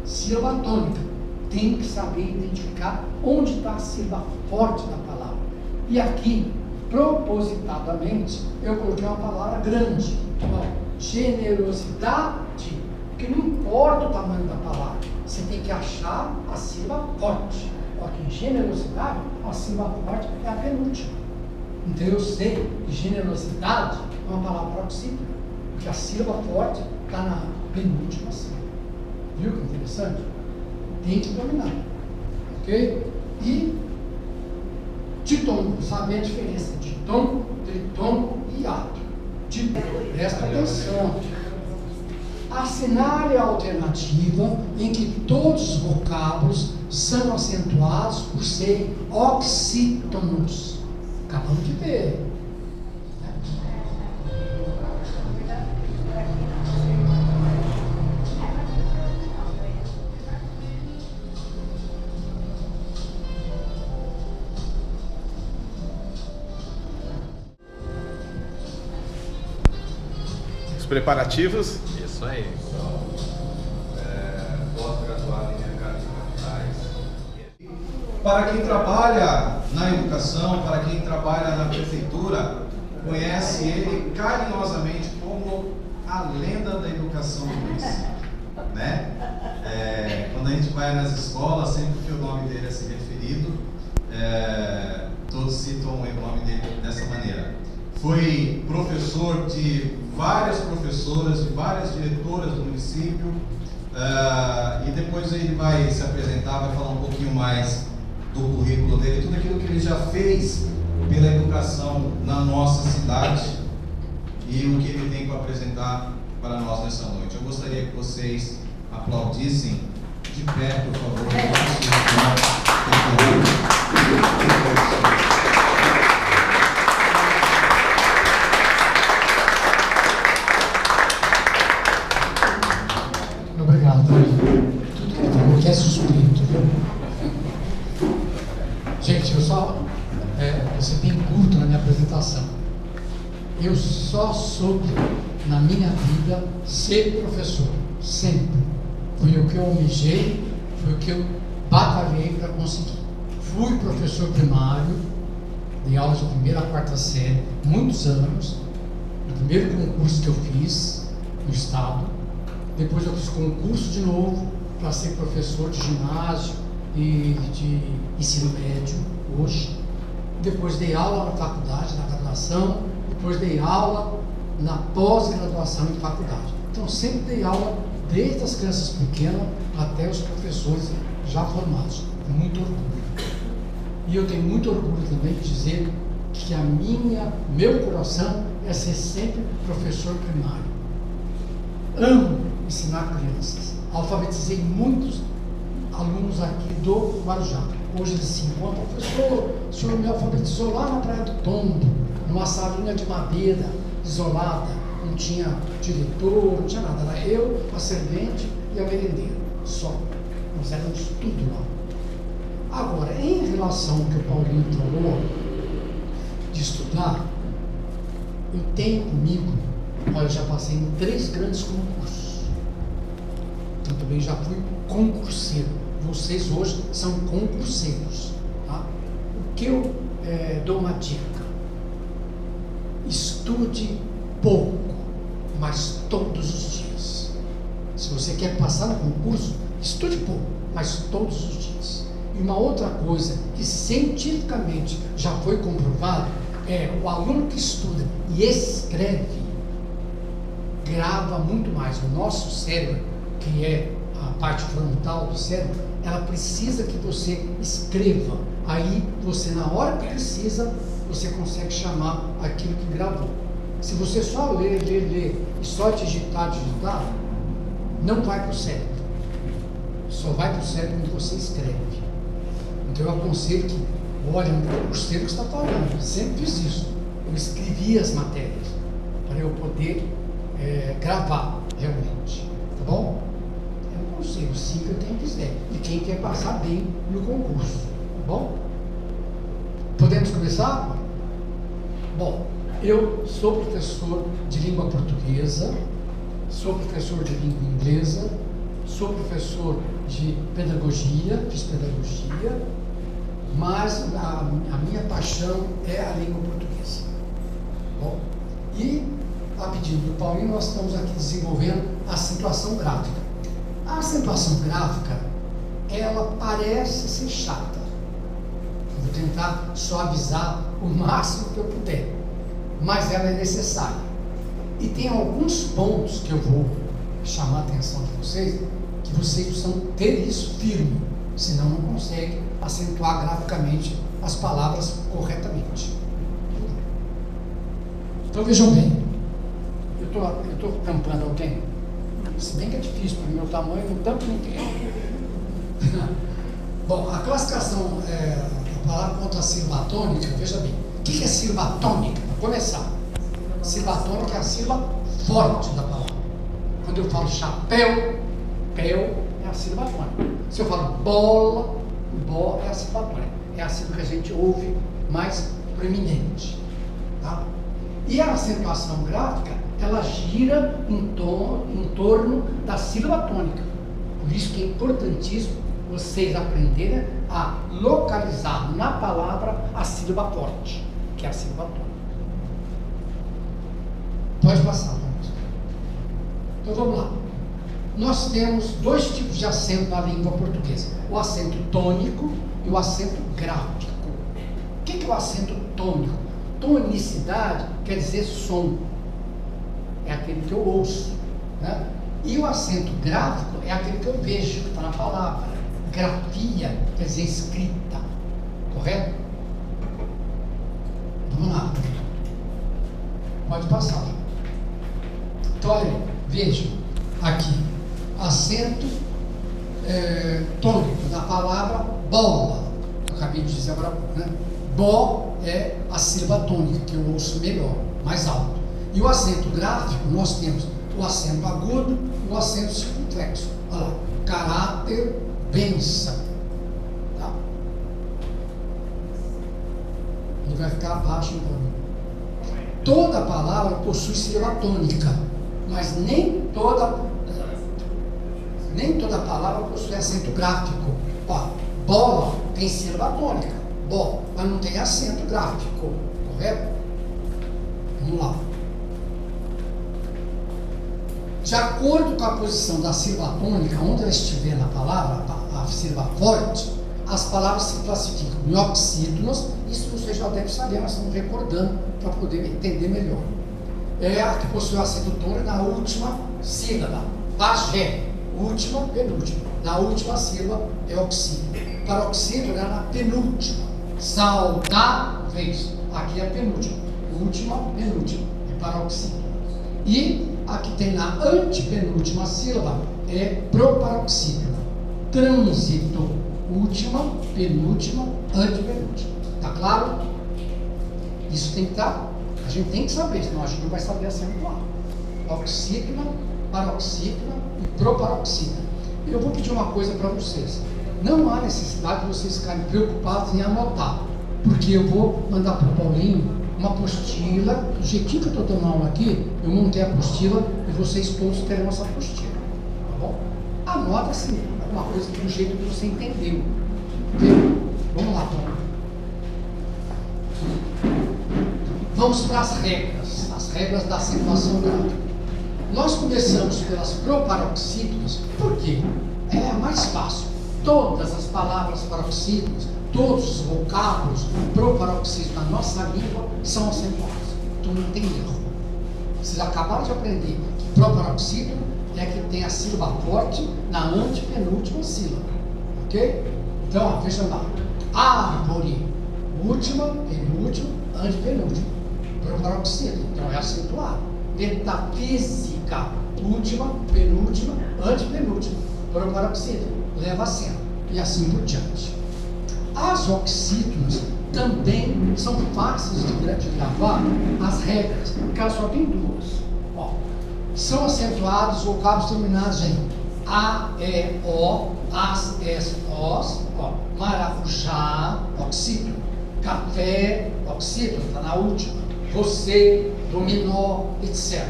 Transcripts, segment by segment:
Sílaba tônica. Tem que saber identificar onde está a sílaba forte da palavra. E aqui, propositadamente, eu coloquei uma palavra grande. Ó, generosidade. Porque não importa o tamanho da palavra, você tem que achar a sílaba forte. Aqui, generosidade, a sílaba forte é a penúltima. Então eu sei que generosidade é uma palavra proxípera, porque a sílaba forte está na penúltima sílaba. Viu que interessante? Tem que dominar. Ok? E ditongo, saber a diferença de ditongo, tritongo e ato. Presta atenção. Assinar é a alternativa em que todos os vocábulos são acentuados por serem oxítonos. Acabamos de ver. Os preparativos. Isso aí. Pós-graduado em mercado de capitais. Para quem trabalha na educação, para quem trabalha na prefeitura, conhece ele carinhosamente como a lenda da educação do município, né? Quando a gente vai nas escolas, sempre que o nome dele é se referido, todos citam o nome dele dessa maneira. Foi professor de várias professoras, de várias diretoras do município, e depois ele vai se apresentar, vai falar um pouquinho mais do currículo dele, tudo aquilo que ele já fez pela educação na nossa cidade e o que ele tem para apresentar para nós nessa noite. Eu gostaria que vocês aplaudissem de pé, por favor. Obrigado. Tudo que ele falou que é suspeito, viu? Gente, você tem culto na minha apresentação. Eu só soube na minha vida ser professor, sempre. Foi o que eu almejei, foi o que eu batalhei para conseguir. Fui professor primário, dei aulas de 1ª a 4ª série, muitos anos, no primeiro concurso que eu fiz no estado. Depois eu fiz concurso de novo para ser professor de ginásio e de ensino médio, hoje. Depois dei aula na faculdade, na graduação. Depois dei aula na pós-graduação em faculdade. Então sempre dei aula desde as crianças pequenas até os professores já formados. Com muito orgulho. E eu tenho muito orgulho também de dizer que meu coração é ser sempre professor primário. Amo ensinar crianças. Alfabetizei muitos alunos aqui do Guarujá. Hoje eles se encontram, professor, o senhor me alfabetizou lá na Praia do Tombo, numa salinha de madeira, isolada, não tinha diretor, não tinha nada, era eu, a servente e a merendeira, só. Nós éramos tudo lá. Agora, em relação ao que o Paulinho falou, de estudar, eu tenho comigo, olha, eu já passei em 3 grandes concursos. Eu também já fui concurseiro. Vocês hoje são concurseiros. Tá? O que eu dou uma dica? Estude pouco, mas todos os dias. Se você quer passar no concurso, estude pouco, mas todos os dias. E uma outra coisa que cientificamente já foi comprovado é o aluno que estuda e escreve grava muito mais. O nosso cérebro, que é a parte frontal do cérebro, ela precisa que você escreva. Aí você, na hora que precisa, você consegue chamar aquilo que gravou. Se você só ler e só digitar, não vai para o cérebro. Só vai para o cérebro quando você escreve. Então eu aconselho que, olha, um concurseiro que está falando, sempre fiz isso. Eu escrevia as matérias para eu poder gravar realmente. Tá bom? É um conselho, siga quem quiser. E quem quer passar bem no concurso. Tá bom? Podemos começar? Bom, eu sou professor de língua portuguesa, sou professor de língua inglesa, sou sou professor de pedagogia, fiz pedagogia, mas a minha paixão é a língua portuguesa. Bom, e a pedido do Paulinho, nós estamos aqui desenvolvendo a acentuação gráfica. A acentuação gráfica, ela parece ser chata. Eu vou tentar suavizar o máximo que eu puder, mas ela é necessária. E tem alguns pontos que eu vou chamar a atenção de vocês, que vocês precisam ter isso firme, senão não conseguem acentuar graficamente as palavras corretamente. Então vejam bem, eu estou tampando alguém, se bem que é difícil, para o meu tamanho, não tampo ninguém. Bom, a classificação da palavra contra a sílaba tônica, veja bem, o que é sílaba tônica? Para começar, sílaba tônica é a sílaba forte da palavra. Quando eu falo chapéu, pel é a sílaba tônica. Se eu falo bola, bó é a sílaba tônica. É a sílaba que a gente ouve mais proeminente. Tá? E a acentuação gráfica, ela gira em torno da sílaba tônica. Por isso que é importantíssimo vocês aprenderem a localizar na palavra a sílaba forte, que é a sílaba tônica. Pode passar, vamos. Então vamos lá. Nós temos dois tipos de acento na língua portuguesa: o acento tônico e o acento gráfico. O que é o acento tônico? Tonicidade quer dizer som, é aquele que eu ouço, né? E o acento gráfico é aquele que eu vejo, que está na palavra. Grafia quer dizer escrita, correto? Vamos lá, pode passar. Então, olha, vejam aqui, acento tônico da palavra bola. Eu acabei de dizer agora, né? Bó é a sílaba tônica, que eu ouço melhor, mais alto. E o acento gráfico, nós temos o acento agudo e o acento circunflexo. Olha lá, caráter, benção. Tá? Ele vai ficar abaixo então. Toda palavra possui sílaba tônica, mas nem toda palavra possui acento gráfico. Ó, bola tem sílaba tônica, bó, mas não tem acento gráfico, correto? Vamos lá. De acordo com a posição da sílaba tônica, onde ela estiver na palavra, a sílaba forte, as palavras se classificam em oxítonos. Isso vocês já devem saber, mas estamos recordando para poder entender melhor. É a que possui o acento tônico na última sílaba. Pajé, última, penúltima. Na última sílaba é oxítono. Paroxítono é na penúltima. Saudáveis, aqui é a penúltima. Última, penúltima, é paroxítono. E a que tem na antepenúltima sílaba é proparoxítona. Trânsito, última, penúltima, antepenúltima. Tá claro? Isso tem que estar, a gente tem que saber, senão a gente não vai saber acentuar. Oxítona, paroxítona e proparoxítona. Eu vou pedir uma coisa para vocês. Não há necessidade de vocês ficarem preocupados em anotar, porque eu vou mandar para o Paulinho uma apostila. Do jeitinho que eu estou dando aula aqui, eu montei a apostila e vocês todos terão essa apostila, tá bom? Anota assim, alguma coisa do jeito que você entendeu. Ok? Vamos lá, Paulo. Vamos para as regras da acentuação gráfica. Nós começamos pelas proparoxítonas, por quê? É mais fácil. Todas as palavras paroxítonas, todos os vocábulos proparoxítonos na nossa língua são acentuados. Então não tem erro. Vocês acabaram de aprender que proparoxítono é que tem a sílaba forte na antepenúltima sílaba. Ok? Então, veja lá. Árvore, última, penúltima, antepenúltima. Proparoxítono, então é acentuado. Metafísica, última, penúltima, antepenúltima. Proparoxítono, leva acento. E assim por diante. As oxítonas também são fáceis de gravar as regras, porque elas só tem duas. Ó, são acentuados vocábulos terminados em A, E, O, As, Es, Os. Ó, maracujá, oxítono. Café, oxítono, está na última. Você, dominó, etc.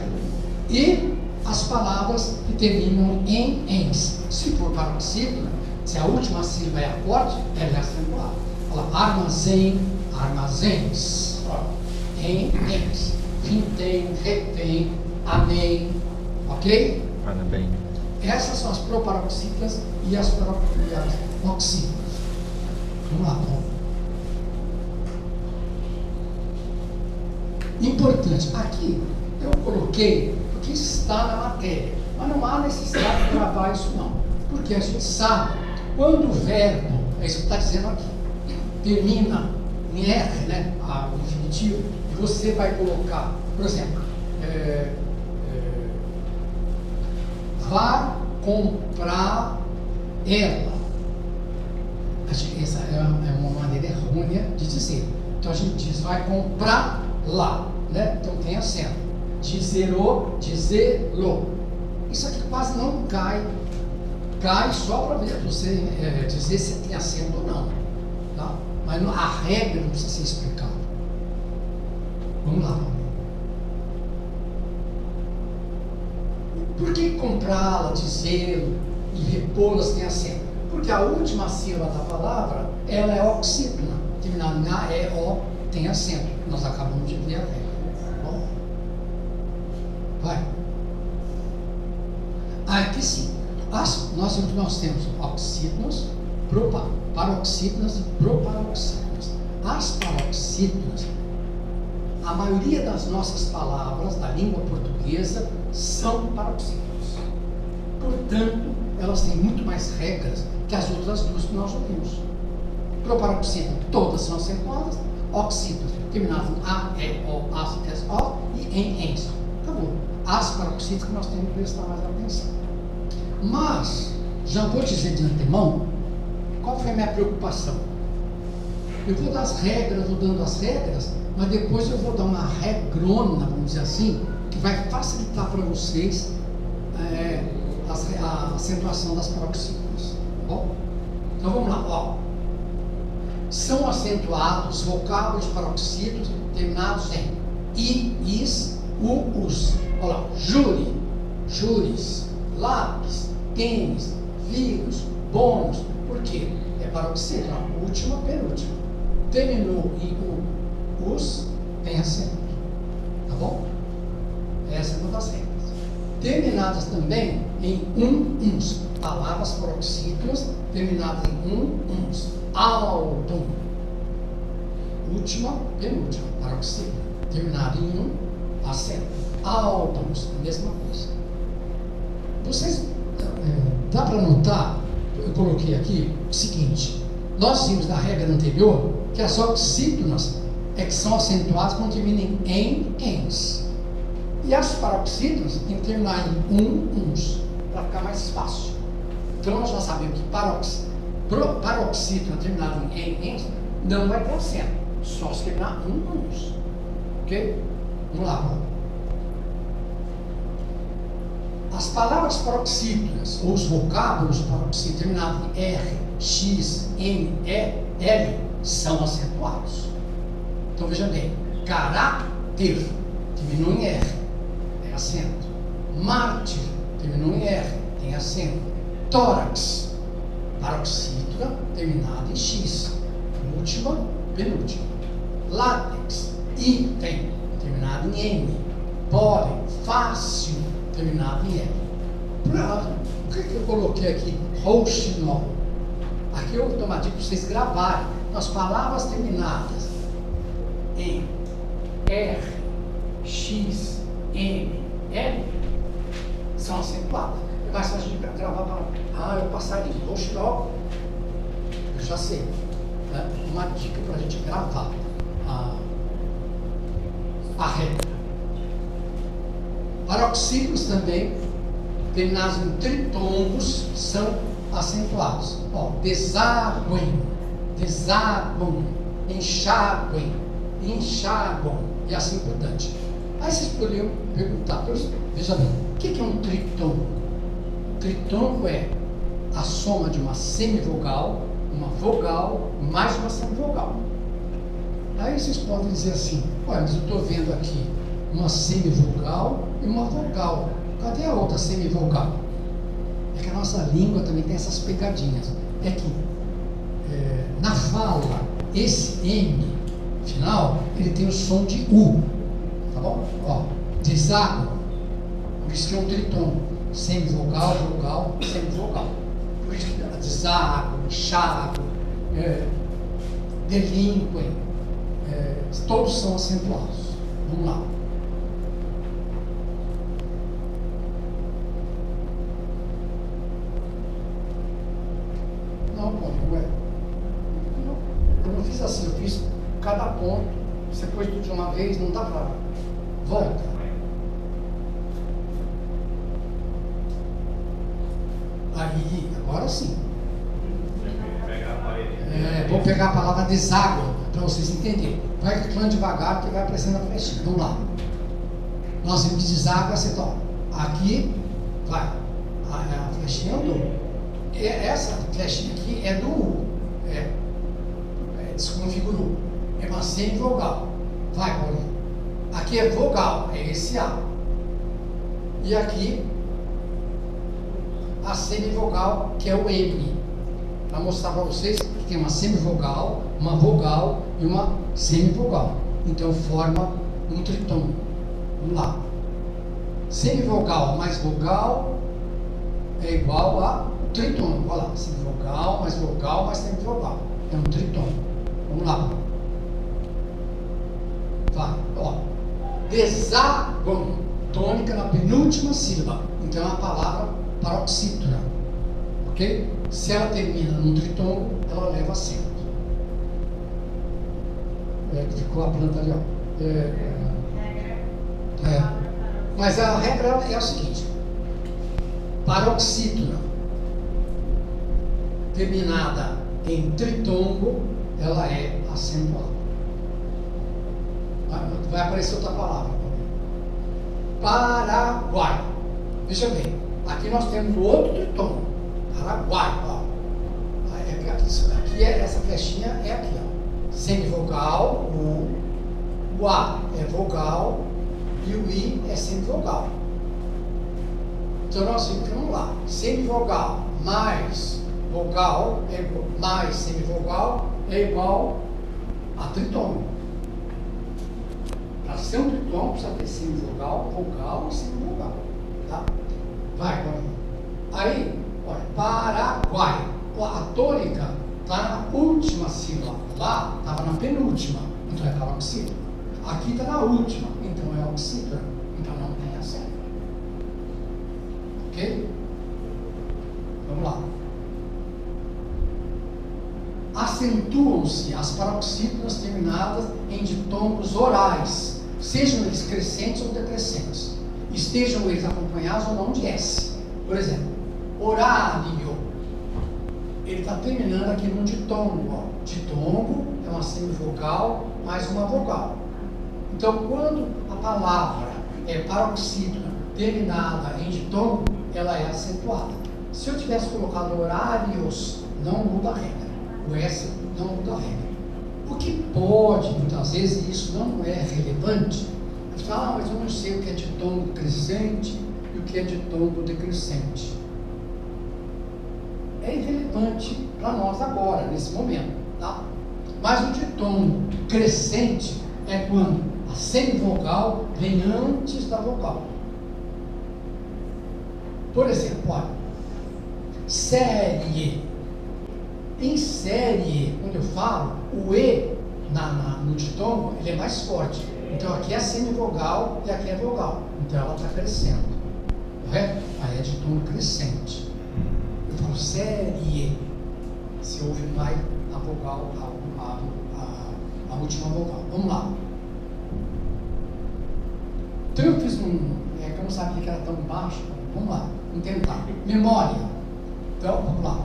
E as palavras que terminam em ens. Se for paroxítona, se a última sílaba é acorde, ela é acentuada. Olha lá, armazém, armazéns. Em ens. Vintém, retém, amém. Ok? Parabéns. Essas são as proparoxítonas e as oxítonas. Vamos lá, bom. Importante, aqui eu coloquei porque está na matéria, mas não há necessidade de gravar isso não, porque a gente sabe quando o verbo, é isso que está dizendo aqui, termina em R, né, o infinitivo, e você vai colocar, por exemplo, vá comprar ela. Essa é uma maneira errônea de dizer. Então a gente diz vai comprar lá, né? Então tem acento. Dizerô, dizê-lo. Isso aqui quase não cai. Cai só para você dizer se tem acento ou não. Tá? Mas a regra não precisa ser explicada. Vamos lá. Por que comprá-la, dizê-lo e repô-las tem acento? Porque a última sílaba da palavra, ela é oxítona, terminada em A, E, O, tem acento. Nós acabamos de ver a regra. Bom, vai. Aqui sim. Nós temos oxítonas, paroxítonas e proparoxítonas. As paroxítonas, a maioria das nossas palavras da língua portuguesa são paroxítonas. Portanto, elas têm muito mais regras que as outras duas que nós ouvimos. Proparoxítona, todas são acentuadas. Oxítonas, terminadas em A, E, O, A, S, O e em ens. Acabou. As paroxítonas que nós temos que prestar mais atenção. Mas, já vou dizer de antemão, qual foi a minha preocupação? Eu vou dar as regras, vou dando as regras, mas depois eu vou dar uma regrona, vamos dizer assim, que vai facilitar para vocês a acentuação das paroxítonas. Bom, então vamos lá. Ó. São acentuados vocábulos paroxítonos terminados em I, is, us. Olha lá, júri, júris, lápis, tênis, vírus, bônus. Por quê? É paroxítona, última, penúltima. Terminou em us, tem acento. Tá bom? Essa é uma das regras. Terminadas também em uns. Palavras paroxítonas terminadas em uns. Aldum. Última, penúltima. Paroxítona. Terminada em acento. Aldums. Mesma coisa. Vocês, dá para notar, eu coloquei aqui o seguinte. Nós vimos na regra anterior que as oxítonas é que são acentuadas quando terminam em ens. E as paroxítonas tem que terminar em uns, para ficar mais fácil. Então nós já sabemos que paroxítona terminada em ens não vai ter acento, só se terminar em uns. Ok? Vamos lá. As palavras paroxítonas, ou os vocábulos paroxítonos terminados em R, X, M, E, L, são acentuados. Então veja bem, caráter terminou em R, tem acento. Mártir terminou em R, tem acento. Tórax, paroxítona terminada em X, última, penúltima. Látex, item, terminado em M. Pólen, fácil, terminado em L. Por que eu coloquei aqui rouxinol? Aqui eu vou para vocês gravarem as palavras terminadas em R, X, M, L são acentuadas. É mais fácil de gravar para eu passaria rouxinol. Eu já sei. Né? Uma dica para a gente gravar a regra. Paroxítonos também, terminados em tritongos, são acentuados. Ó, deságuem, deságuam, enxaguem, enxaguam, e assim por diante. Aí vocês poderiam perguntar, veja bem, o que é um tritongo? Tritongo é a soma de uma semivogal, uma vogal, mais uma semivogal. Aí vocês podem dizer assim, olha, mas eu estou vendo aqui uma semivogal e uma vogal. Cadê a outra semivogal? É que a nossa língua também tem essas pegadinhas. É que na fala, esse M final, ele tem o som de U. Tá bom? Ó, deságua. Por isso que é um tritom. Semivogal, vogal, semivogal. Por isso que deságua, enxágua, delínque, todos são acentuados. Vamos lá. Não, eu não fiz assim, eu fiz cada ponto. Você pôs tudo de uma vez, não dá pra. Volta. Aí, agora sim. Vou pegar a palavra deságua para vocês entenderem. Vai clicando devagar que vai aparecendo a flechinha. Vamos lá. Nós vimos que deságua, você toma. Aqui, vai. A flechinha andou. Essa flechinha aqui é do U. Desconfigurou. É uma semivogal. Vai, Paulinho. Aqui é vogal, é esse A. E aqui, a semivogal, que é o M. Para mostrar para vocês que tem uma semivogal, uma vogal e uma semivogal. Então forma um tritom. Vamos lá. Semivogal mais vogal é igual a tritom. Olha lá. Semivogal mais semivogal. É um tritom. Vamos lá. Vai. Ó. Deságua. Tônica na penúltima sílaba. Então é uma palavra paroxítona. Ok? Se ela termina num tritongo, ela leva acento. Ficou a planta ali, ó. Mas a regra é a seguinte: paroxítona terminada em tritongo, ela é acentuada. Vai aparecer outra palavra. Paraguai. Veja bem, aqui nós temos o outro tritongo. Paraguai, ó. Aqui essa flechinha é aqui, ó. Semivogal, o A é vogal e o I é semivogal. Então nós vamos lá. Semivogal mais vogal mais semivogal é igual a tritongo. Para ser um tritongo precisa ter semivogal, vogal e semivogal. Tá? Vai, aí, olha, Paraguai. A tônica está na última sílaba. Lá estava na penúltima, então é paroxítona. Aqui está na última, então é oxítona. Então não tem acento. Ok? Vamos lá. Acentuam-se as paroxítonas terminadas em ditongos orais, sejam eles crescentes ou decrescentes. Estejam eles acompanhados ou não de S. Por exemplo, horário. Ele está terminando aqui num ditongo. Ó. Ditongo é uma semivogal mais uma vogal. Então, quando a palavra é paroxítona terminada em ditongo, ela é acentuada. Se eu tivesse colocado horários, não muda a regra. O S não muda a regra. O que pode, muitas vezes, isso não é relevante, mas eu não sei o que é ditongo crescente e o que é ditongo decrescente. É irrelevante para nós agora, nesse momento, tá? Mas o ditongo crescente é quando a semivogal vem antes da vogal. Por exemplo, olha, série. Em série, quando eu falo, o E no ditongo, ele é mais forte. Então aqui é semivogal e aqui é vogal. Então ela está crescendo. Correto? Aí é ditongo crescente. Eu falo série. Se ouve mais a vogal, a última vogal. Vamos lá. Então eu fiz que eu não sabia que era tão baixo. Vamos lá, vamos tentar. Memória. Então, vamos lá.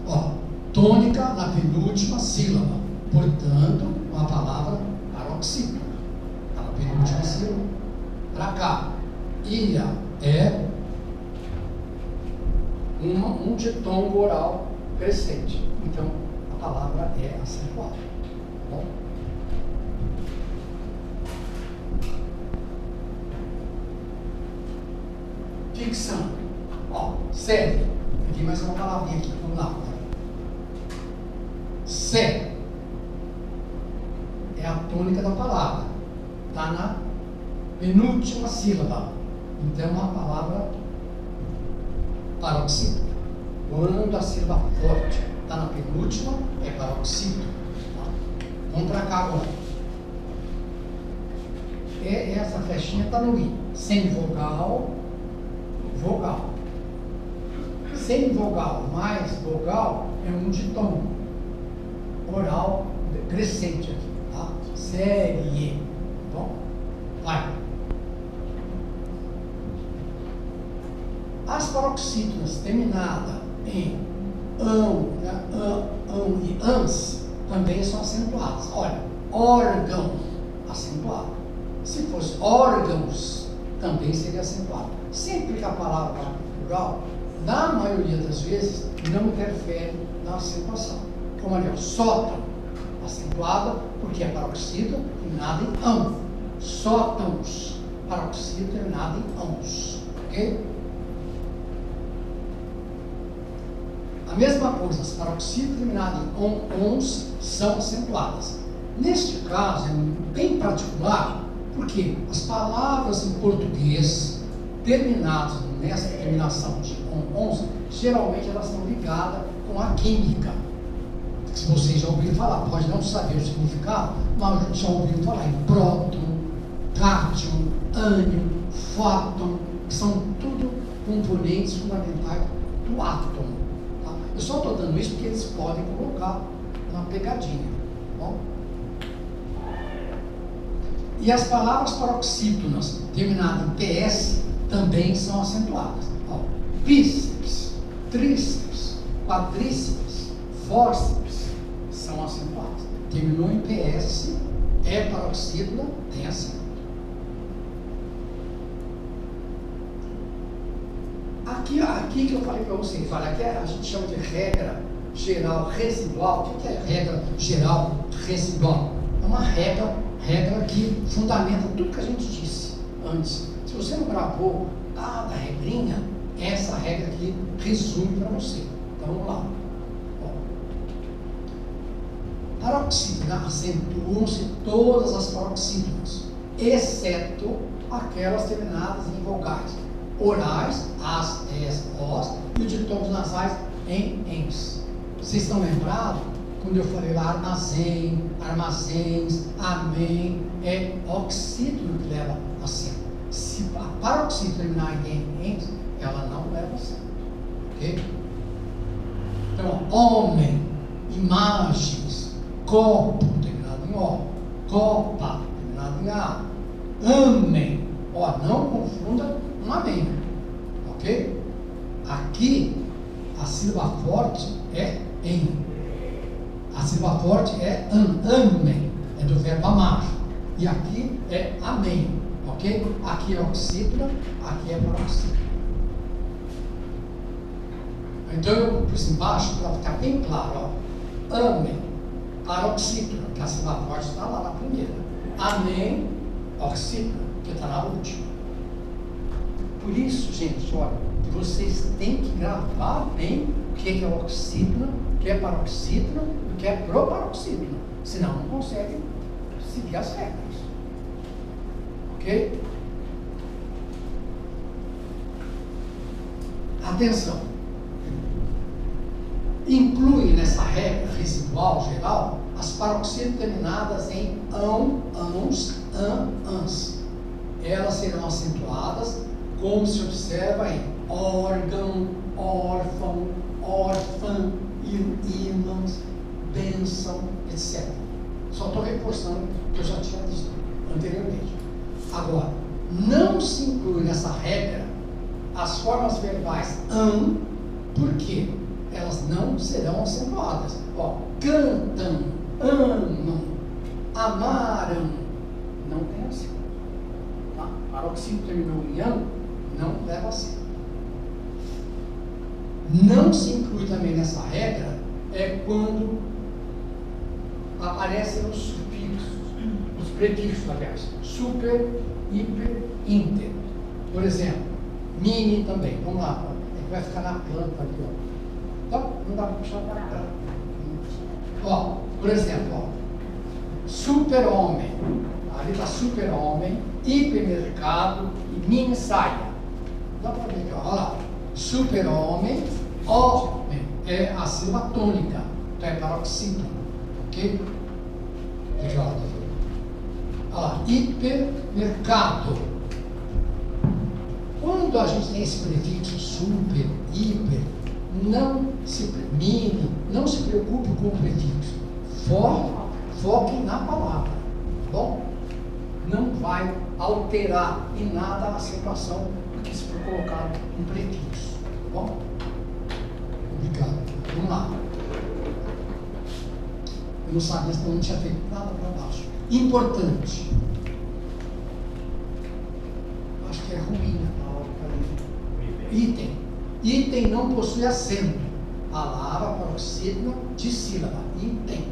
Ó, tônica na penúltima sílaba. Portanto, uma palavra paroxítona. Está na penúltima sílaba. Para cá. Ilha é um ditongo oral crescente. Então, a palavra é acentuada. Tá bom? Ficção. Ó, série. Tem mais uma palavrinha aqui. Vamos lá. Sé é a tônica da palavra. Está na penúltima sílaba. Então é uma palavra paroxítono. Quando a sílaba forte está na penúltima, é paroxítono. Tá? Vamos para cá agora. Essa flechinha está no I. Semivogal, vogal. Semivogal mais vogal é um ditom oral crescente aqui. Tá? Série. Bom, vai. As paroxítonas terminadas em ão, né, e ans também são acentuadas. Olha, órgão, acentuado. Se fosse órgãos, também seria acentuado. Sempre que a palavra vai plural, na maioria das vezes, não interfere na acentuação. Como ali, ó, sótão, acentuada, porque é paroxítono terminado em ão. Sótãos, paroxítono terminado em ãos. Ok? A mesma coisa, as paroxítonas terminadas em ons são acentuadas. Neste caso, é bem particular, porque as palavras em português terminadas nessa terminação de ons, geralmente elas estão ligadas com a química. Se vocês já ouviram falar, pode não saber o significado, mas já ouviram falar em próton, cátion, ânion, fóton, que são tudo componentes fundamentais do átomo. Tá? Eu só estou dando isso porque eles podem colocar uma pegadinha. Tá bom? E as palavras paroxítonas terminadas em PS também são acentuadas. Ó, bíceps, tríceps, quadríceps, fórceps são acentuadas. Terminou em PS, é paroxítona, tem acento. Aqui que eu falei para vocês, olha, aqui a gente chama de regra geral residual. O que é regra geral residual? É uma regra que fundamenta tudo que a gente disse antes. Se você não gravou da regrinha, essa regra aqui resume para você. Então vamos lá. Paroxítona, acentuam-se todas as paroxítonas, exceto aquelas terminadas em vogais orais, as, es, os, e o ditongos nasais em ens. Vocês estão lembrados? Quando eu falei lá armazém, armazéns, amém, é oxítono que leva acento. Se a paroxítona terminar em ens, ela não leva acento. Ok? Então, homem, imagens, copo, terminado em O, copa, terminado em A, amém. Ó, não confunda um amém. Ok? Aqui, a sílaba forte é em. A sílaba forte é amém, é do verbo amar. E aqui é amém, ok? Aqui é oxítona, aqui é paroxítona. Então eu pus embaixo para ficar bem claro, ó. Amém, paroxítona, que a sílaba forte está lá na primeira. Amém, oxítona, que está na última. Por isso, gente, olha, que vocês têm que gravar bem o que é oxítona, o que é paroxítona, o que é proparoxítona. Senão não conseguem seguir as regras. Ok? Atenção. Inclui nessa regra residual geral as paroxítonas terminadas em ão, ãos, ans. Elas serão acentuadas como se observa em órgão, órfão, órfã, ímãs, bênção, etc. Só estou reforçando o que eu já tinha dito anteriormente. Agora, não se inclui nessa regra as formas verbais porque elas não serão acentuadas. Ó, cantam, amam, amaram, não tem acento. Tá? Paroxítona terminou em an, não leva acento. Não se inclui também nessa regra quando aparecem os sufixos, os prefixos, aliás, super, hiper, inter. Por exemplo, Mini também. Vamos lá. Vai ficar na planta aqui, ó. Então, não dá para puxar para cá. Ó, por exemplo, ó, super-homem. Ali está super-homem, hipermercado e mini saia. Dá para ver aqui, ó. Olha lá. Super-homem, homem. É a sílaba tônica. Então é paroxítono. Ok? Aqui, ó. Olha lá. Hipermercado. Quando a gente tem esse prefixo super, hiper, mini, não se preocupe com o prefixo. Foque na palavra. Tá bom? Não vai alterar em nada a situação porque se for colocar um prefixo. Tá bom? Obrigado. Vamos lá. Eu não sabia se eu não tinha feito nada para baixo. Importante. Acho que é ruim a palavra para mim. Item. Item não possui acento. Palavra paroxítona de sílaba. Item.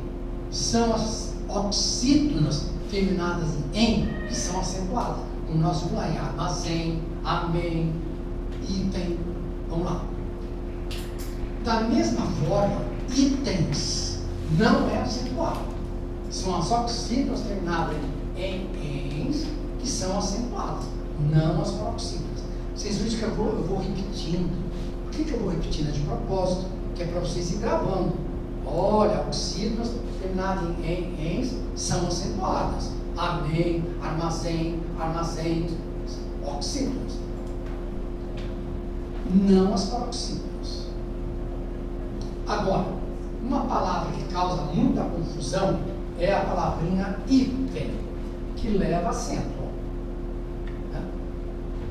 São as oxítonas terminadas em que são acentuadas. Como nós vimos lá em armazém, amém, item. Vamos lá. Da mesma forma, itens não é acentuado. São as oxítonas terminadas em ens que são acentuadas, não as paroxítonas. Vocês viram que eu vou repetindo. Por que eu vou repetindo? É de propósito, que é para vocês ir gravando. Olha, oxítonas terminadas em ens são acentuadas. Amém, armazém, armazéns, oxítonas. Não as paroxítonas. Agora, uma palavra que causa muita confusão é a palavrinha hífen, que leva acento. Né?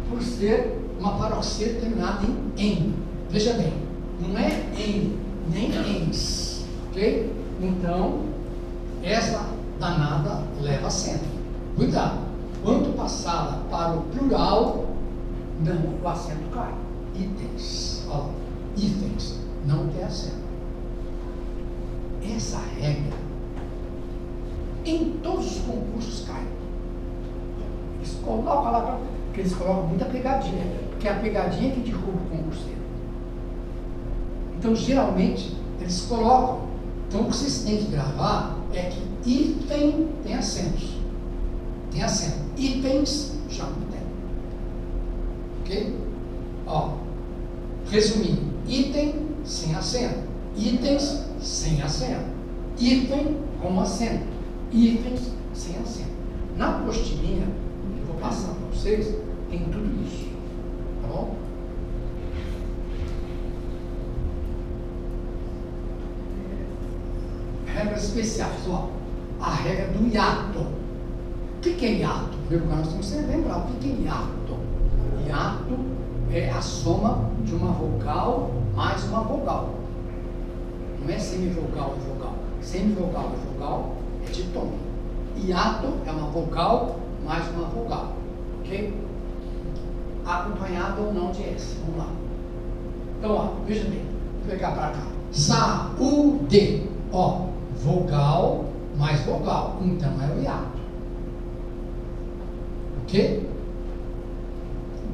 Por ser uma paroxítona terminada em. Veja bem, não é em, nem ens. Ok? Então, essa danada leva acento. Cuidado. Quando passada para o plural, não, o acento cai. Itens. Ó, itens. Não tem acento. Essa regra, em todos os concursos cai. Eles colocam lá, porque eles colocam muita pegadinha, porque é a pegadinha que derruba o concurseiro. Então, geralmente, eles colocam. Então, o que vocês têm que gravar é que item tem acentos. Tem acento. Itens já não tem. Ok? Ó, resumindo, item sem acento. Itens sem acento. Item com acento. Itens sem acento. Na postilhinha, eu vou passar para vocês, tem tudo isso. Tá bom? Regras especiais, ó. A regra do hiato. O que é hiato? Primeiro lugar, nós temos que lembrar o que é hiato. Hiato é a soma de uma vogal mais uma vogal. Não é semivogal e vogal. Semivogal e vogal é de tom. Hiato é uma vogal mais uma vogal. Ok? Acompanhado ou não de S. Vamos lá. Então, ó, veja bem. Vou pegar para cá. Saúde. Ó, vogal mais vogal. Então é o hiato. Ok?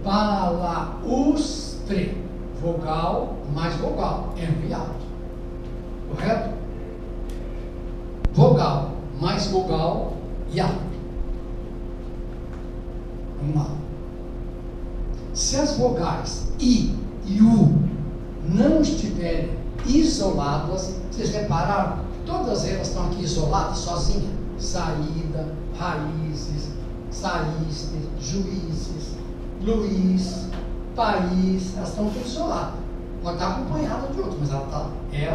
Balaustre. Vogal mais vogal. É o hiato. Correto? Vogal mais vogal, hiato. Vamos lá. Se as vogais I e U não estiverem isoladas, vocês repararam? Todas elas estão aqui isoladas, sozinhas. Saída, raízes, saíste, juízes, Luiz, país, elas estão todas isoladas. Pode estar acompanhada de outro, mas ela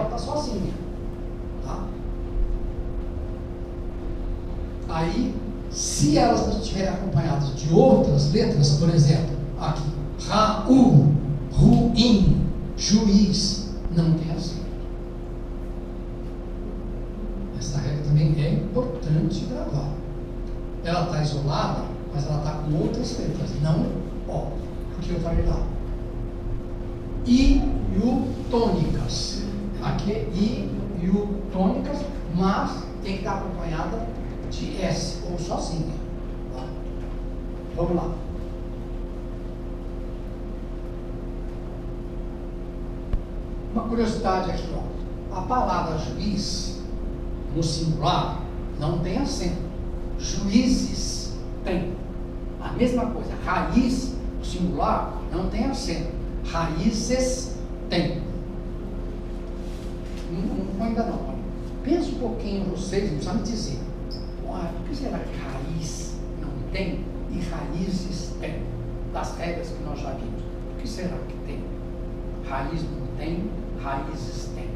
está sozinha. Tá? Aí, se elas não estiverem acompanhadas de outras letras, por exemplo, aqui, Raul, ruim, juiz, não tem acento. Essa regra também é importante gravar. Ela está isolada, mas ela está com outras letras, não ó, porque eu falei lá. Iutônicas. Aqui é iutônicas, mas tem que estar acompanhada de S ou sozinha. Tá? Vamos lá. Uma curiosidade aqui, ó. A palavra juiz, no singular, não tem acento. Juízes tem. A mesma coisa. Raiz, no singular, não tem acento. Raízes tem. Não, ainda não. Pensa um pouquinho vocês, não precisa me dizer. Por que será que raiz não tem e raízes tem? Das regras que nós já vimos. Por que será que tem? Raiz não tem, raízes tem.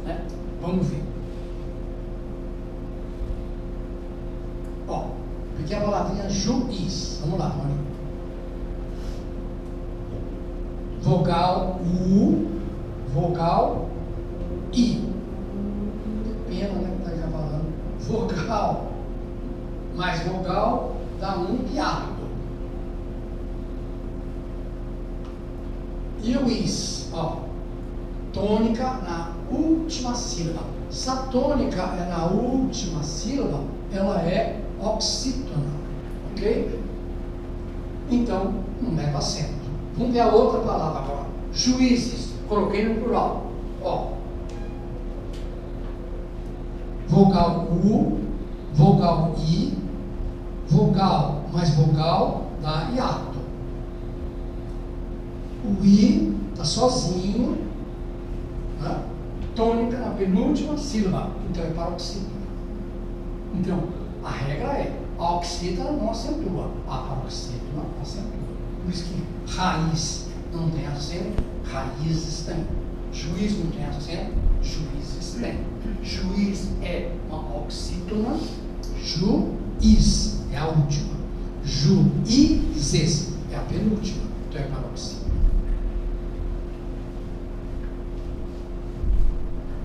Né? Vamos ver. Ó, porque a palavrinha juiz. Vamos lá, vamos lá. Vogal U, vogal I. Que pena, né? Que está já falando. Vogal mais vogal dá um hiato. Iuiz, ó. Tônica na última sílaba. Se a tônica é na última sílaba, ela é oxítona. Ok? Então, não leva acento. Vamos ver a outra palavra agora. Juízes. Coloquei no plural. Ó. Vogal U, vogal I, vogal mais vogal dá hiato. O I está sozinho, né? Tônica na penúltima sílaba, então é paroxítona. Então, a regra é, a oxítona não acentua, a paroxítona acentua. Por isso que raiz não tem acento, raízes tem. Juiz não tem acento, juízes tem. Juiz é uma oxítona, juiz é a última. Juízes é a penúltima, então é paroxítona.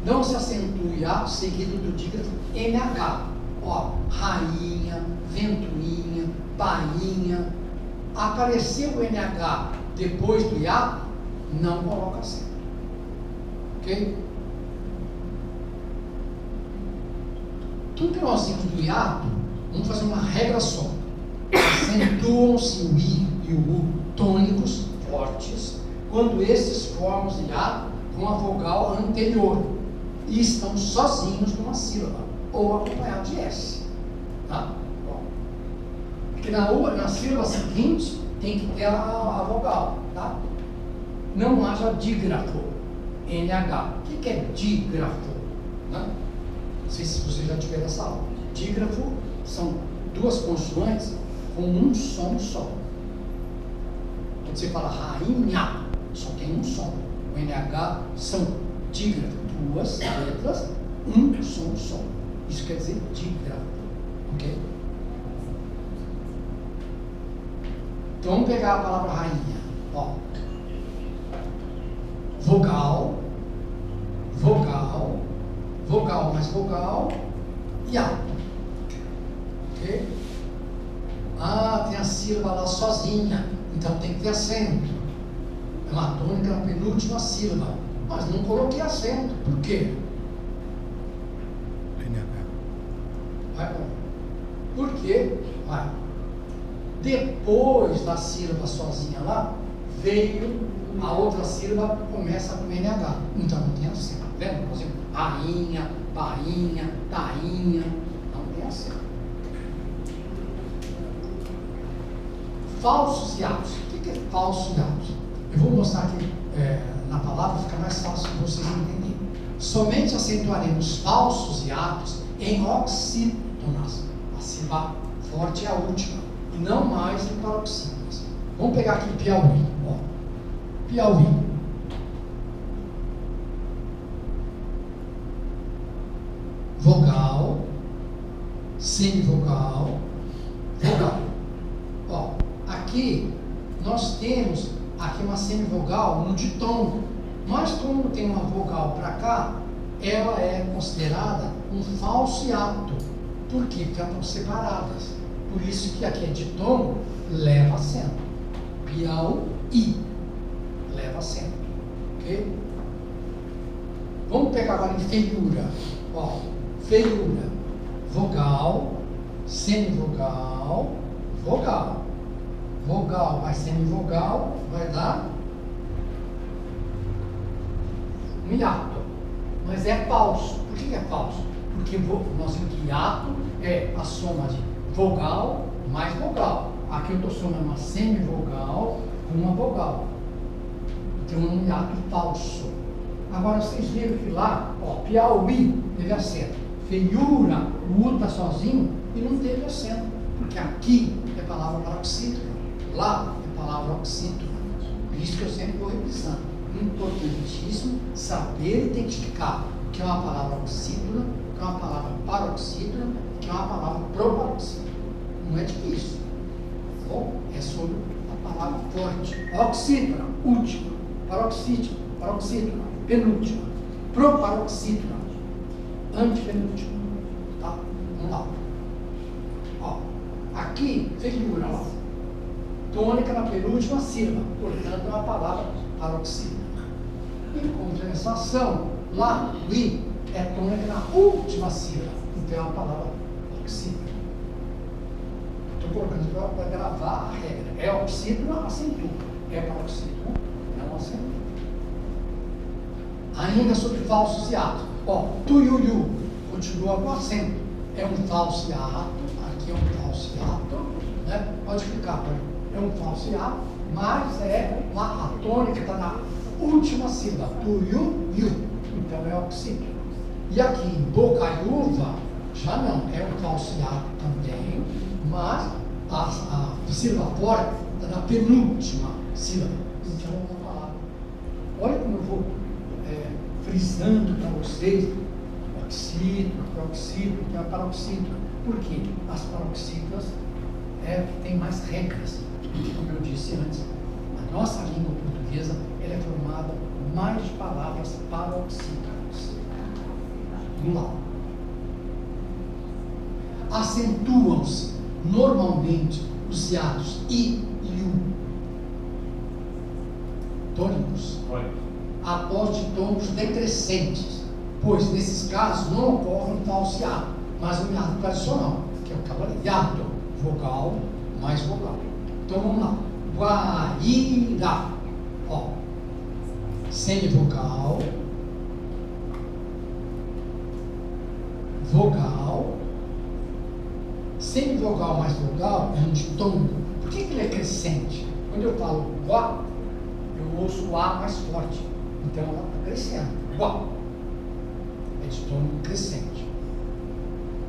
Não se acentue A seguido do dígrafo NH. Ó, rainha, ventoinha, bainha. Apareceu o NH depois do hiato, não coloca acento. Ok? Tudo que nós vimos do hiato, vamos fazer uma regra só. Acentuam-se o I e o U tônicos fortes quando esses formam o hiato com a vogal anterior e estão sozinhos numa sílaba ou acompanhados de S. Tá? Bom. Porque na sílaba seguinte tem que ter a vogal. Tá? Não haja dígrafo. NH. O que é dígrafo? Né? Não sei se você já tiver essa aula. Dígrafo são duas consoantes com um som só. Quando você fala rainha, só tem um som. O NH são dígrafo, duas letras, um som só. Isso quer dizer dígrafo. Ok? Então vamos pegar a palavra rainha. Ó. Vogal, vogal, vogal mais vogal, hiato. Ok? Ah, tem a sílaba lá sozinha, então tem que ter acento. É uma tônica na penúltima sílaba, mas não coloquei acento. Por quê? Vai bom. Por quê? Vai. Depois da sílaba sozinha lá, veio a outra sílaba, começa com NH. Então não tem acento. Tá vendo? Por exemplo, rainha, bainha, tainha. Não tem acento. Falsos hiatos. O que é falso hiato? Eu vou mostrar aqui na palavra, fica mais fácil para vocês entenderem. Somente acentuaremos falsos hiatos em oxítonas. A sílaba forte é a última. E não mais em paroxítonas. Vamos pegar aqui Piauí. Ó. Piauí. Vogal, semivogal, vogal. Ó, aqui nós temos aqui uma semivogal no ditongo, mas como tem uma vogal para cá, ela é considerada um falso hiato. Por quê? Porque elas estão separadas. Por isso que aqui é ditongo, leva acento. Piauí leva acento. Ok? Vamos pegar agora em feiura. Ó, feiura. Vogal, semivogal, vogal. Vogal mais semivogal vai dar um hiato. Mas é falso. Por que é falso? Porque nós vimos que hiato é a soma de vogal mais vogal. Aqui eu estou somando uma semivogal com uma vogal. Então é um hiato falso. Agora vocês viram que lá, ó, Piauí teve acento. Feiura, o U está sozinho e não teve acento. Porque aqui é palavra paroxítona, lá é palavra oxítona. Por isso que eu sempre vou revisando. Importantíssimo saber identificar o que é uma palavra oxítona, o que é uma palavra paroxítona, o que é uma palavra proparoxítona. Não é difícil. Tá bom? É sobre a palavra forte. Oxítona, última. Paroxítona, penúltima. Proparoxítona, antepenúltima. Tá? Vamos lá. Ó, aqui, feiura, ó. Tônica na penúltima sílaba, portanto é uma palavra paroxítona. Em compensação, lá, o I é tônica na última sílaba, então é uma palavra oxítona. Estou colocando para gravar a regra. É oxítona, acentua. É paroxítona, não acentua. Ainda sobre falsos hiatos. Ó, tuiuiu, continua com acento. É um falso hiato, aqui é um falso hiato, né? Pode ficar, é um falso hiato, mas é a tônica está na última sílaba, tuiuiu, então é oxítona. E aqui em bocaiúva, já não, é um falso hiato também, mas a sílaba forte está na penúltima sílaba, então é uma palavra. Olha como eu vou frisando para vocês, oxítona, proxítona, paroxítona. Por quê? As paroxítonas têm mais regras. Como eu disse antes, a nossa língua portuguesa ela é formada mais de palavras paroxítonas. Vamos lá. Acentuam-se normalmente os hiatos I e U, tônicos, após diptongos decrescentes, pois nesses casos não ocorre um falso hiato, mas um hiato tradicional, que é o cavaleiro. Hiato, vogal mais vogal. Então vamos lá. Guaíra, ó, semivogal, vogal, semivogal mais vogal é um ditongo. Por que ele é crescente? Quando eu falo guá, eu ouço o A mais forte. Então ela está crescendo. Guá. É ditongo crescente.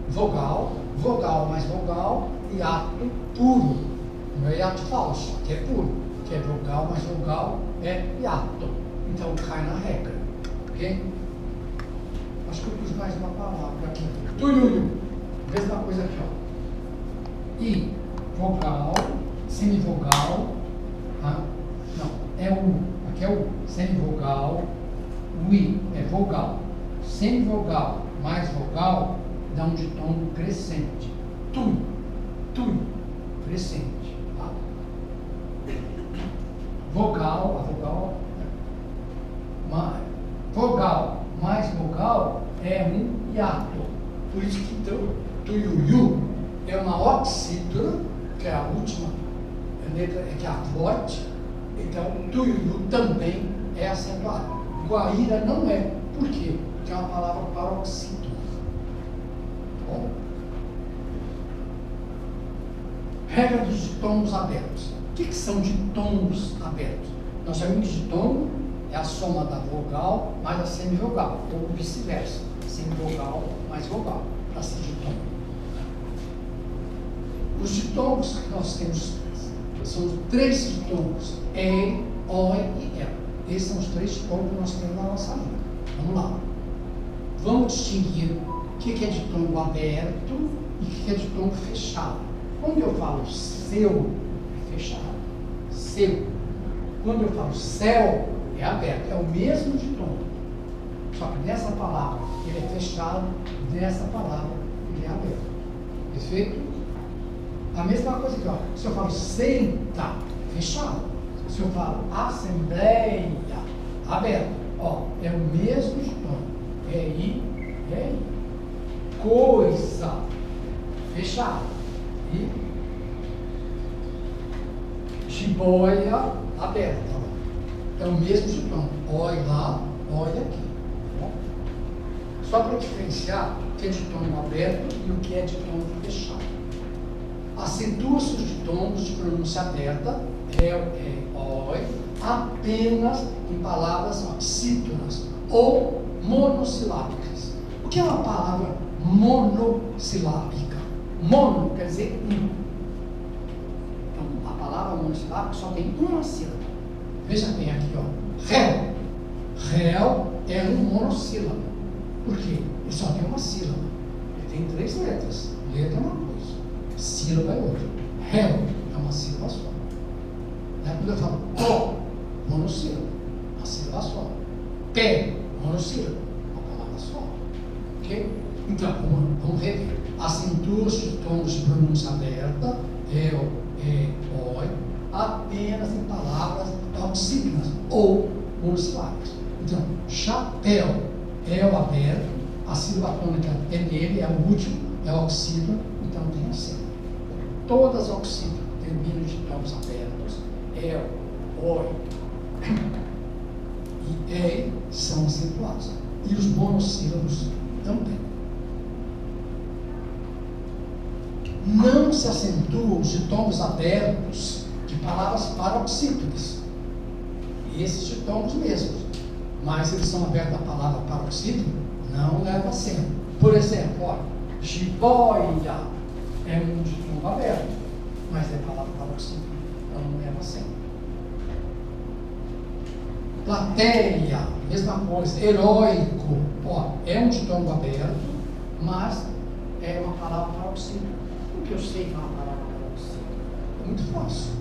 Vogal, vogal mais vogal, hiato puro. Não é hiato falso, que é puro. Que é vogal mais vogal, é hiato. Então cai na regra. Ok? Acho que eu pus mais uma palavra aqui. Tuiuiu. Mesma coisa aqui, ó. I, vogal, semivogal. Ah, não, é U. Aqui é U. Semivogal. O I é vogal. Semivogal mais vogal dá um ditongo crescente. Tui, crescente. Tá? Vogal, a vogal, vogal mais vogal é um hiato. Por isso que então, tuiuiu é uma oxítona, que é a última letra, que é a forte. Então, tuiuiu também é acentuado. Guaíra não é. Por quê? Porque é uma palavra paroxítona. Bom? Regra dos ditongos abertos. O que são ditongos abertos? Nós sabemos que ditongo é a soma da vogal mais a semivogal, ou vice-versa. Semivogal mais vogal, para ser ditongo. Os ditongos que nós temos são os três ditongos: E, O e L. Esses são os três ditongos que nós temos na nossa língua. Vamos lá. Vamos distinguir o que é ditongo aberto e o que é ditongo fechado. Quando eu falo seu, é fechado. Seu. Quando eu falo céu, é aberto. É o mesmo ditongo. Só que nessa palavra ele é fechado, nessa palavra ele é aberto. Perfeito? A mesma coisa aqui, ó. Se eu falo senta, fechado. Se eu falo assembleia, aberto. Ó, é o mesmo ditongo. É I, é I. Coisa, fechado. E jiboia, aberta. É o mesmo ditongo. Oi lá, oi aqui. Só para diferenciar o que é ditônimo aberto e o que é ditônimo fechado. Acentua-se os ditônimos de pronúncia aberta, oi, apenas em palavras oxítonas ou monossilábicas. O que é uma palavra monossilábica? Mono quer dizer um. Então, a palavra monossilábica só tem uma sílaba. Veja bem aqui, ó. Réu. Réu é um monossílabo. Por quê? Ele só tem uma sílaba. Ele tem 3 letras. Letra é uma coisa, sílaba é outra. Réu é uma sílaba só. Quando eu falo ó, monossílabo, uma sílaba só. Pé, monossílabo, uma palavra só. Ok? Então, vamos rever. Acentua-se os ditônimos de pronúncia aberta, oi, apenas em palavras oxítonas ou monossilábicas. Então, chapéu é o aberto, a sílaba tônica é nele, é o último, é o oxítono, então tem acento. Todas as oxítonas terminam de ditônimos abertos, oi e ei são acentuados. E os monossílabos também. Não se acentuam os ditônimos abertos de palavras paroxítonas. Esses ditônimos mesmos. Mas eles são abertos à palavra paroxítono, não leva acento. Por exemplo, olha, jiboia é um ditônimo aberto, mas é palavra paroxítono, então não leva acento. Plateia, mesma coisa. Heróico, ó, é um ditônimo aberto, mas é uma palavra paroxítono. Como que eu sei que é uma palavra paroxítono? É muito fácil.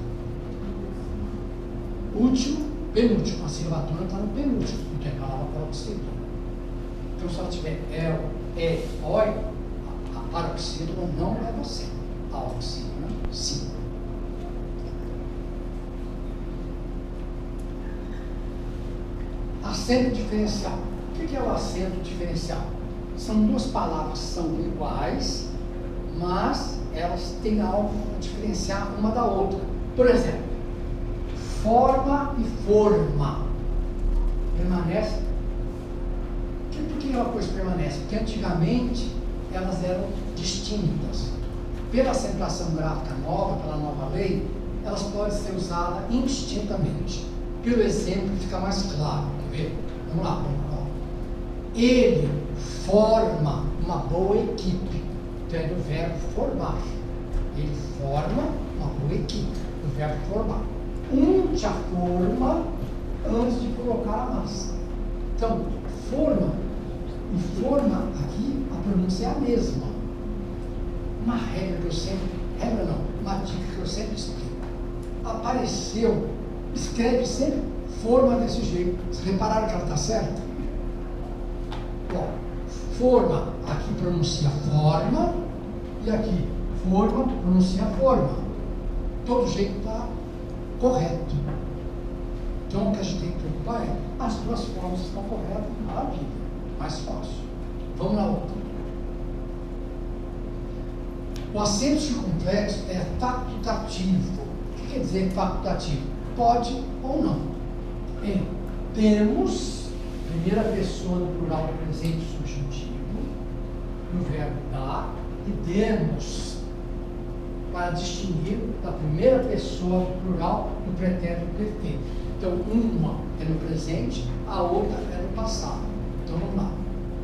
Último, penúltimo. A sílaba tônica está no penúltimo, então é a palavra paroxítono. Então, se ela tiver oi, a paroxítono não leva acento. A oxítono, sim. Acento diferencial. O que é o acento diferencial? São 2 palavras que são iguais, mas elas têm algo para diferenciar uma da outra. Por exemplo, forma e forma permanece. Por que uma coisa permanece? Porque antigamente elas eram distintas. Pela acentuação gráfica nova, pela nova lei, elas podem ser usadas indistintamente. Pelo exemplo, fica mais claro. Quer ver? Vamos lá. Ele forma uma boa equipe. Então é do verbo formar. Ele forma uma boa equipe. Do verbo formar. Já forma antes de colocar a massa. Então, forma e forma aqui, a pronúncia é a mesma. Uma regra que eu sempre, regra não, uma dica que eu sempre explico. Apareceu, escreve sempre forma desse jeito. Vocês repararam que ela está certa? Bom, forma, aqui pronuncia forma, e aqui forma, pronuncia forma. Todo jeito está correto. Então, o que a gente tem que preocupar é as 2 formas estão corretas, maravilha, mais fácil. Vamos na outra. O acento circunflexo é facultativo. O que quer dizer facultativo? Pode ou não. Temos, primeira pessoa no plural do presente subjuntivo, no verbo dar, e demos, para distinguir da primeira pessoa do plural do pretérito perfeito. Então, uma é no presente, a outra é no passado. Então, vamos lá.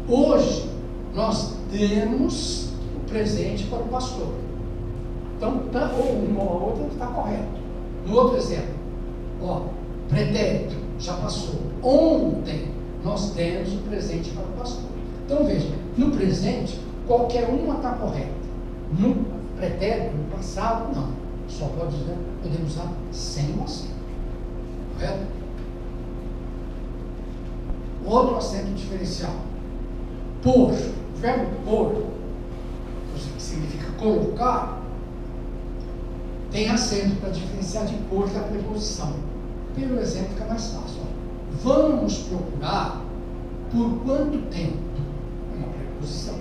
Hoje, nós demos o presente para o pastor. Então, ou uma ou outra está correto. No outro exemplo, ó, pretérito, já passou. Ontem, nós demos o presente para o pastor. Então, veja, no presente, qualquer uma está correta. No pretérito, no passado, não. Só podemos usar sem o acento. Correto? Outro acento diferencial. Por. O verbo por, que significa colocar, tem acento para diferenciar de por da preposição. Pelo exemplo fica mais fácil. Ó. Vamos procurar por quanto tempo? É uma preposição.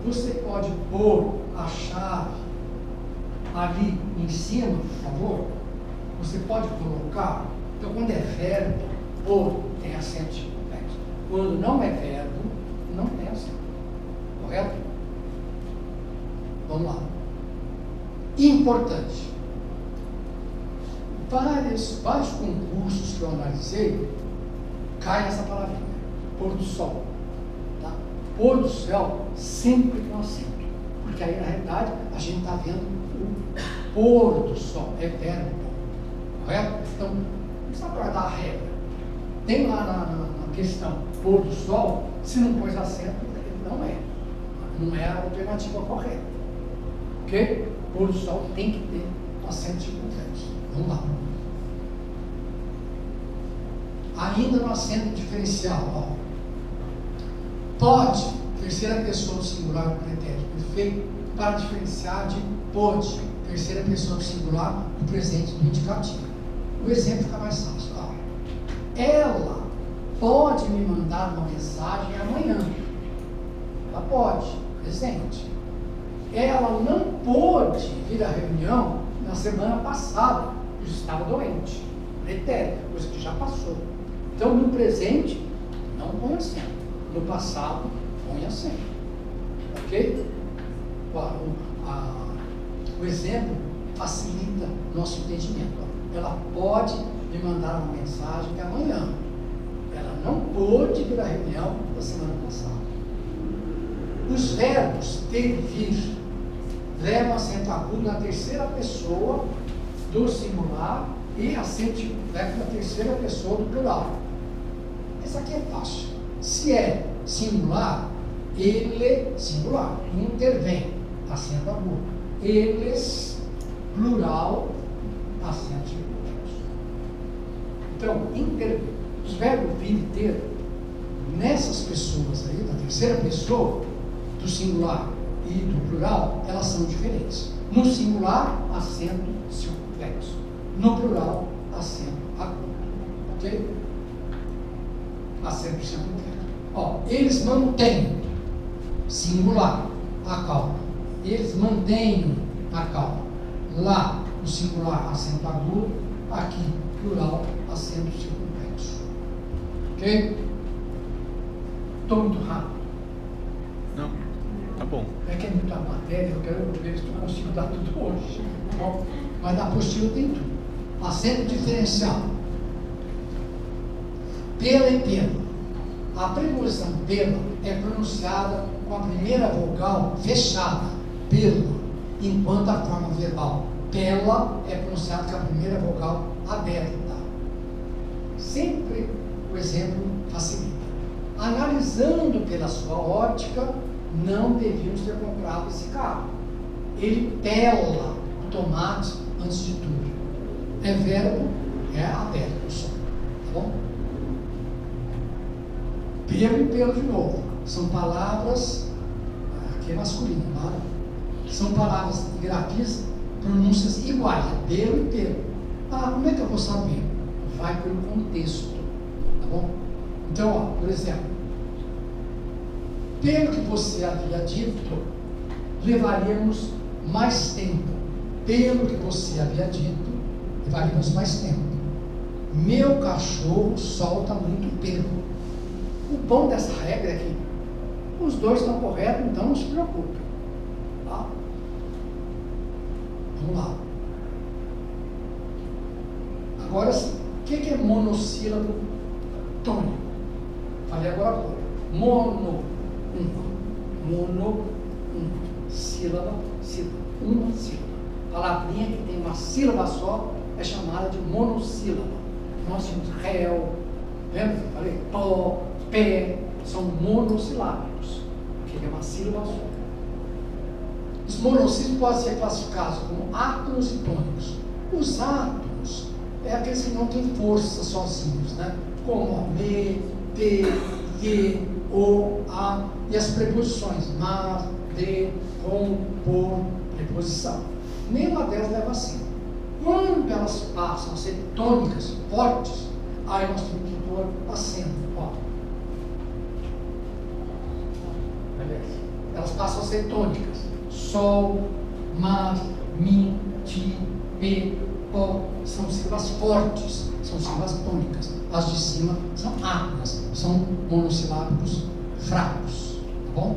Você pode pôr a chave ali em cima, por favor? Você pode colocar. Então, quando é verbo, pôr tem acento circunflexo. Quando não é verbo, não tem acento. Correto? Vamos lá. Importante. Vários concursos que eu analisei, cai nessa palavrinha, pôr do sol. Tá? Pôr do céu sempre com acento. Porque aí, na realidade, a gente está vendo o pôr do sol, é verbo, correto? Então, não precisa guardar a regra. Tem lá na questão pôr do sol, se não pôs acento, não é a alternativa correta. Ok? Pôr do sol tem que ter acento circunflexo. Vamos lá. Ainda no acento diferencial, ó. Pode, terceira pessoa do singular do pretérito perfeito, para diferenciar de pode, terceira pessoa do singular do presente do indicativo. O exemplo fica mais fácil. Ó. Ela pode me mandar uma mensagem amanhã. Ela pode, presente. Ela não pôde vir à reunião na semana passada, pois estava doente. Pretérito, coisa que já passou. Então, no presente, não põe acento. No passado, põe acento. Ok? O exemplo facilita nosso entendimento. Ela pode me mandar uma mensagem que amanhã. Ela não pôde vir à reunião da semana passada. Os verbos ter e vir levam acento agudo na terceira pessoa do singular e acento circunflexo na terceira pessoa do plural. Essa aqui é fácil. Se é singular, ele, singular, intervém, acento agudo. Eles, plural, acento circunflexo. Então, os verbos vir e ter, nessas pessoas aí, da terceira pessoa, do singular e do plural, elas são diferentes. No singular, acento circunflexo. No plural, acento agudo. Ok? Acento circunflexo. Ó, eles mantêm, singular, a calma. Eles mantêm a calma. Lá, o singular, acento agudo. Aqui, plural, acento circunflexo. Ok? Estou muito rápido. Não, tá bom. É que é muita matéria, eu quero ver se eu consigo dar tudo hoje. Bom, mas na apostila tem tudo. Acento diferencial. Pela e pela. A preposição pela é pronunciada com a primeira vogal fechada, pela, enquanto a forma verbal pela é pronunciada com a primeira vogal aberta. Sempre o exemplo facilita. Analisando pela sua ótica, não devíamos ter comprado esse carro. Ele pela o tomate antes de tudo. É verbo, é aberto o som. Tá bom? Pelo e pelo de novo. São palavras, aqui é masculino, tá? São palavras e grafias, pronúncias iguais, pelo e pelo. Ah, como é que eu vou saber? Vai pelo contexto. Tá bom? Então, ó, por exemplo, pelo que você havia dito, levaríamos mais tempo. Pelo que você havia dito, levaríamos mais tempo. Meu cachorro solta muito pelo. O bom dessa regra é que os dois estão corretos, então não se preocupe. Tá? Vamos lá. Agora, o que é monossílabo tônico? Falei agora há pouco. Mono, sílaba, sílaba, uma sílaba. Palavrinha que tem uma sílaba só é chamada de monossílaba. Nós temos réu, lembra? Falei pó, pé, são monossilábicos, porque é uma sílaba só. Os monossílabos podem ser classificados como átonos e tônicos. Os átonos é aqueles que não têm força sozinhos, né? Como me, te, ye, o, a, e as preposições mas, de, com, por, preposição. Nenhuma delas leva acento. Quando elas passam a ser tônicas, fortes, aí nós temos que pôr acento. Ó. Elas passam a ser tônicas. Sol, mas, mi, ti, pe, po, são sílabas fortes, são sílabas tônicas. As de cima são átonas, são monossilábicos fracos. bom?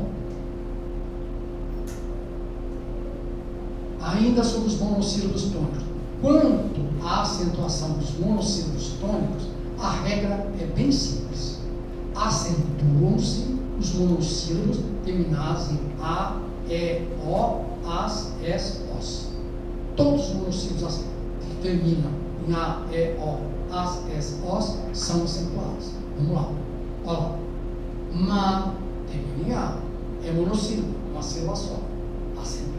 Ainda sobre os monossílabos tônicos. Quanto à acentuação dos monossílabos tônicos, a regra é bem simples. Acentuam-se os monossílabos terminados em A, E, O, As, Es, Os. Todos os monossílabos que terminam em A, E, O, As, Es, Os são acentuados. Vamos lá. Olha lá. Ma termina em A. É monossílabo, uma sílaba só. Acentua.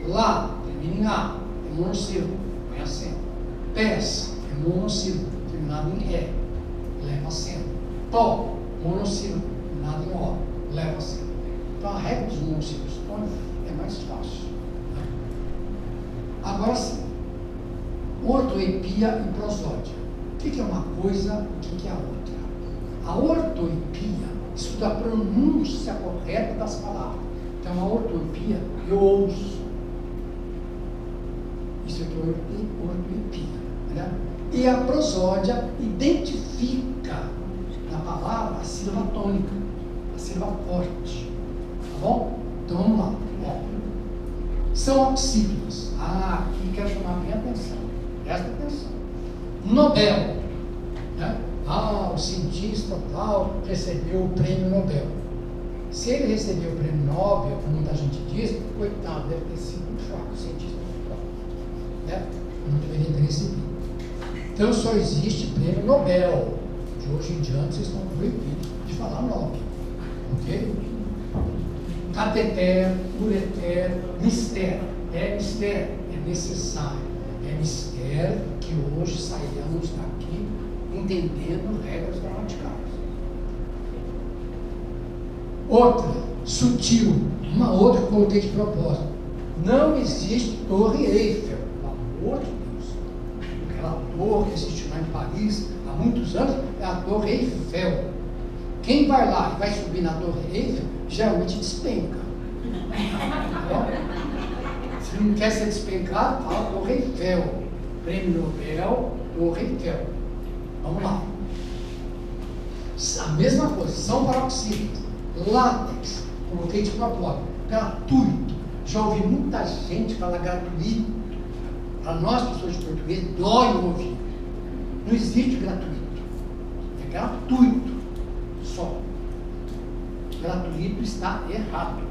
Lá termina em A. É monossílabo. Põe acento. Pés é monossílabo, terminado em E. Leva acento. Tó, monossílabo, terminado em O. Leva acento. Então a regra dos monossílabos tônicos é mais fácil. Né? Agora sim. Ortoepia e prosódia. O que é uma coisa e o que é a outra? A ortoepia estuda a pronúncia correta das palavras. Então a ortoepia eu ouço. Isso aqui é ortoepia. Né? E a prosódia identifica na palavra a sílaba tônica, a sílaba forte. Tá bom? Então vamos lá. Ó. São oxítonas. Aqui quero chamar a minha atenção. Presta atenção. Nobel. Né? O cientista tal recebeu o prêmio Nobel. Se ele recebeu o prêmio Nobel, como muita gente diz, coitado, deve ter sido um fraco cientista. Né? Não deveria ter recebido. Então só existe prêmio Nobel. De hoje em diante vocês estão proibidos de falar Nobel. Ok? Cateter, ureter, mistério. É mistério, é necessário. É mistério que hoje sairemos daqui entendendo regras gramaticais. Outra, sutil, uma outra que eu coloquei de propósito. Não existe Torre Eiffel, pelo amor de Deus. Aquela torre que existe lá em Paris há muitos anos é a Torre Eiffel. Quem vai lá e vai subir na Torre Eiffel, geralmente despenca. Se não quer ser despencado, fala Torre Eiffel. Prêmio Nobel, Torre Eiffel. Vamos lá. A mesma coisa, são paroxítonas. Látex, coloquei de propósito. Gratuito. Já ouvi muita gente falar gratuito. Para nós, pessoas de português, dói o ouvido. Não existe gratuito. É gratuito. Só. Gratuito está errado.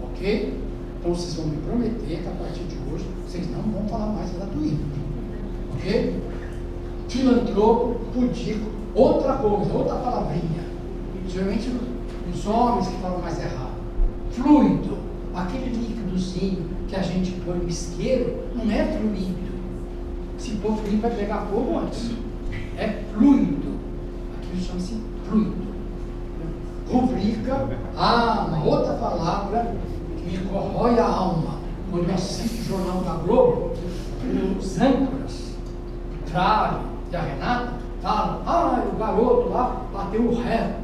Ok? Então vocês vão me prometer que a partir de hoje vocês não vão falar mais gratuito. Ok? Filantropo, pudico, outra coisa, outra palavrinha. Geralmente os homens que falam mais errado. Fluido, aquele líquidozinho que a gente põe no isqueiro, não é fluido. Se for fluido vai pegar fogo antes. É fluido. Aquilo chama-se fluido. Rubrica, uma outra palavra que me corrói a alma. Quando eu assisto o Jornal da Globo, os âncoras, Trave e a Renata, falam, o garoto lá bateu o recorde.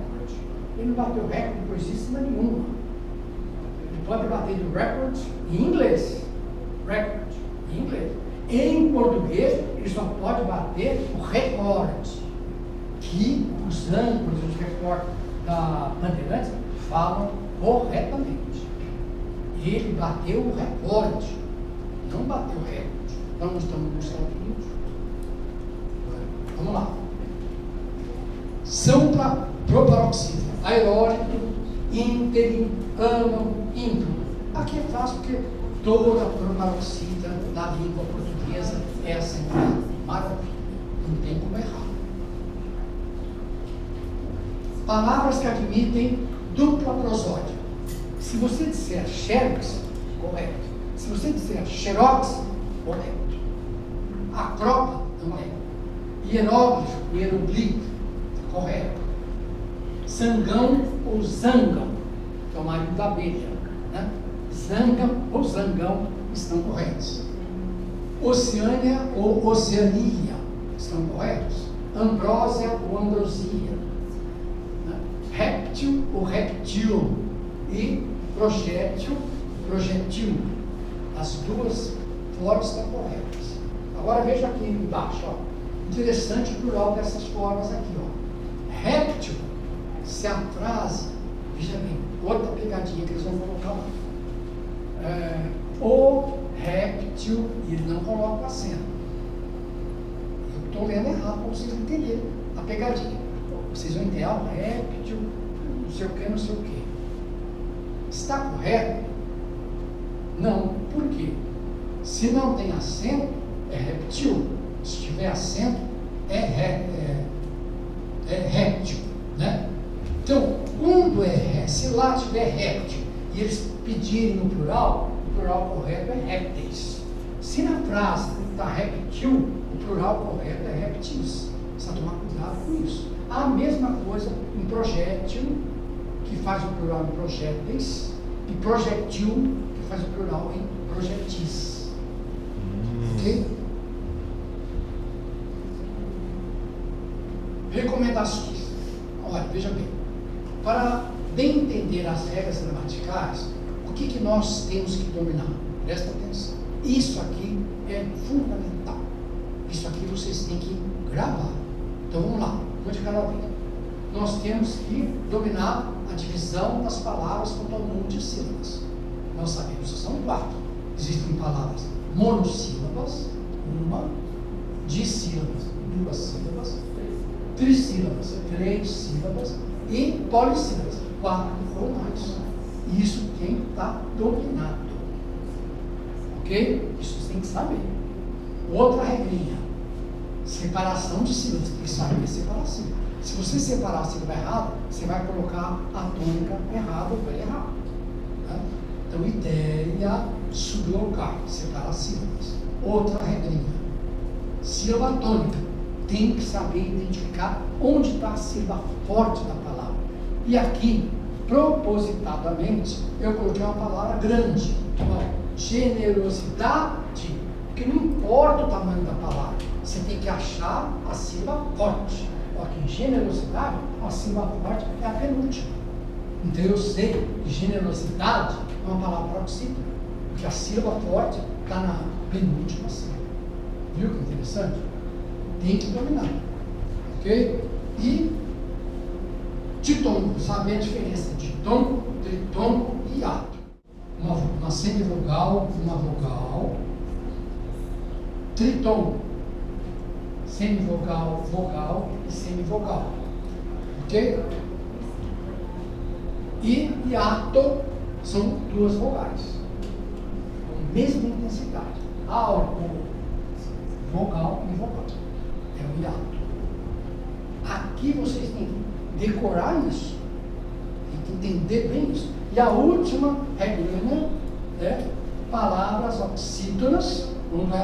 Ele não bateu o recorde por coisíssima nenhuma. Ele pode bater o recorde em inglês. Recorde em inglês. Em português, ele só pode bater o recorde. Que os âncoras, os repórteres da Bandeirantes falam corretamente. Ele bateu o recorde. Não bateu o recorde. Nós não estamos nos Estados Unidos. Vamos lá. São proparoxítonas. Aerólico, íntegro, âmago, ímpio. Aqui é fácil porque toda proparoxítona da língua portuguesa é acentuada. Maravilha. Não tem como errar. Palavras que admitem dupla prosódia. Se você disser xerox, correto. Se você disser xerox, correto. Acrópata, não é. Hieróglifo, hieroglifo, correto. Zangão ou zangão, que é o marido da abelha, né? Zangão ou zangão estão corretos. Oceânia ou Oceania estão corretos. Ambrósia ou ambrosia, né? Réptil ou reptil e projétil, projetil. As duas formas estão corretas. Agora veja aqui embaixo, ó. Interessante o plural dessas formas aqui, ó. Réptil se a frase Veja bem, outra pegadinha que eles vão colocar lá. O réptil, e ele não coloca o acento. Eu estou lendo errado para vocês entenderem a pegadinha. Vocês vão entender, o réptil, não sei o que, não sei o que. Está correto? Não. Por quê? Se não tem acento, é réptil. Se tiver acento, é réptil, né? Então, quando se lá tiver réptil e eles pedirem no plural, o plural correto é répteis. Se na frase está réptil, o plural correto é répteis. Precisa tomar cuidado com isso. A mesma coisa em projétil, que faz o plural em projéteis, e projétil, que faz o plural em projetis. Ok? Recomendações. Olha, veja bem. Para bem entender as regras gramaticais, o que nós temos que dominar? Presta atenção. Isso aqui é fundamental. Isso aqui vocês têm que gravar. Então vamos lá, uma de cada vez. Nós temos que dominar a divisão das palavras quanto ao número de sílabas. Nós sabemos que são 4. Existem palavras monossílabas, 1, dissílabas, 2 sílabas, trissílabas, 3 sílabas e polissílabas, 4 ou mais. E isso tem que estar dominado. Ok? Isso você tem que saber. Outra regrinha: separação de sílabas. Tem que saber separar sílabas. Se você separar a sílaba errada, você vai colocar a tônica errada ou bem errado. Né? Então, ideia sublocal, separar sílabas. Outra regrinha: sílaba tônica. Tem que saber identificar onde está a sílaba forte da palavra. E aqui, propositadamente, eu coloquei uma palavra grande. Generosidade. Porque não importa o tamanho da palavra, você tem que achar a sílaba forte. Aqui, generosidade, a sílaba forte é a penúltima. Então eu sei que generosidade é uma palavra proxípara, porque a sílaba forte está na penúltima sílaba. Viu que interessante? Tem que dominar. Ok? E ditongo, saber a diferença de ditongo, tritongo e ato. Uma semivogal, uma vogal. Tritongo, semivogal, vogal e semivogal. Ok? E hiato são 2 vogais, com a mesma intensidade. Alto, vogal e vogal. É o hiato. Aqui vocês têm que decorar isso, tem que entender bem isso. E a última regrinha é palavras oxítonas, quando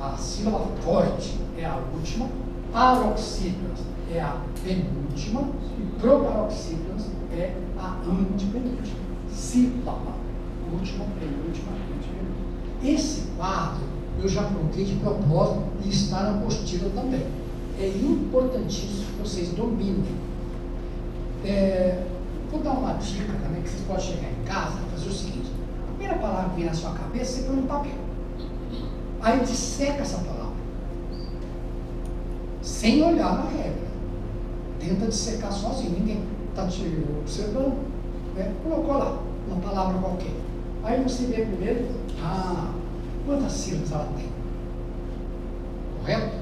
a sílaba forte é a última, paroxítonas é a penúltima e proparoxítonas é a antepenúltima. Sílaba, última, penúltima, antepenúltima. Esse quadro eu já coloquei de propósito e está na apostila também. É importantíssimo que vocês dominem. Vou dar uma dica também, que vocês podem chegar em casa e fazer o seguinte: a primeira palavra que vem na sua cabeça, você põe no papel. Aí disseca essa palavra, sem olhar na regra. Tenta dissecar sozinho, ninguém está te observando. Colocou lá uma palavra qualquer. Aí você vê primeiro, quantas sílabas ela tem? Correto?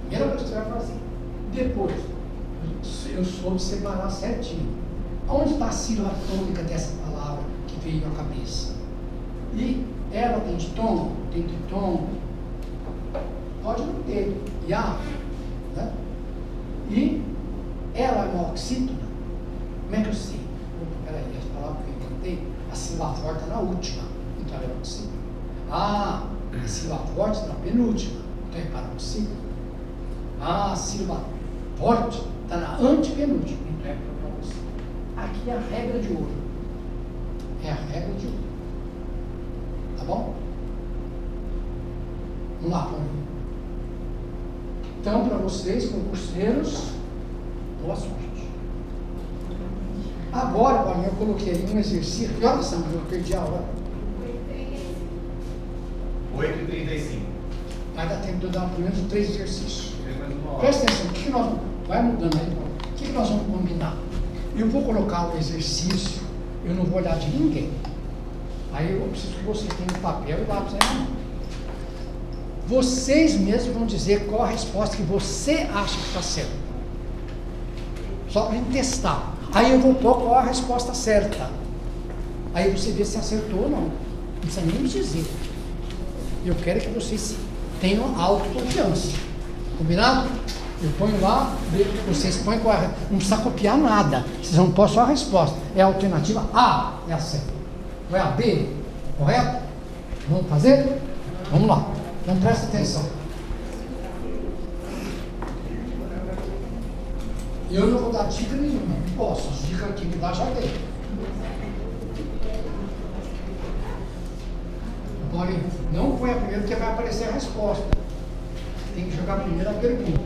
Primeira coisa que você vai fazer. Depois, eu soube separar certinho. Onde está a sílaba tônica dessa palavra que veio à cabeça? E ela tem ditongo? Tem tritongo? Pode não ter. Hiato, né? E ela é uma oxítona? Como é que eu sei? Peraí, as palavras que eu inventei, a sílaba forte está na última, então ela é oxítona. A sílaba forte está na penúltima, então é paroxítona. A sílaba forte está na antepenúltima, então é proparoxítona. Aqui é a regra de ouro. É a regra de ouro. Tá bom? Vamos lá, Paulinho. Então, para vocês, concurseiros, boa sorte. Agora, Paulinho, eu coloquei aí um exercício. Que horas são? Eu perdi a hora. 8h35. Vai dar tempo de eu dar pelo menos 3 exercícios. Presta atenção, o que nós vamos. Vai mudando aí, Paulo. O que nós vamos combinar? Eu vou colocar um exercício, eu não vou olhar de ninguém. Aí eu preciso que vocês tenham papel e lápis aí na mão. Vocês mesmos vão dizer qual a resposta que você acha que está certa. Só para a gente testar. Aí eu vou pôr qual a resposta certa. Aí você vê se acertou ou não. Não precisa nem me dizer. Eu quero que vocês tenham autoconfiança. Combinado? Eu ponho lá, vocês põem qual é. Não precisa copiar nada. Vocês vão pôr só a resposta. É a alternativa A, é a certa. Ou é a B, correto? Vamos fazer? Vamos lá. Então presta atenção. Eu não vou dar dica nenhuma. Não posso. As dicas que me dá já dei. Agora, não põe a primeira porque vai aparecer a resposta. Tem que jogar primeiro a pergunta.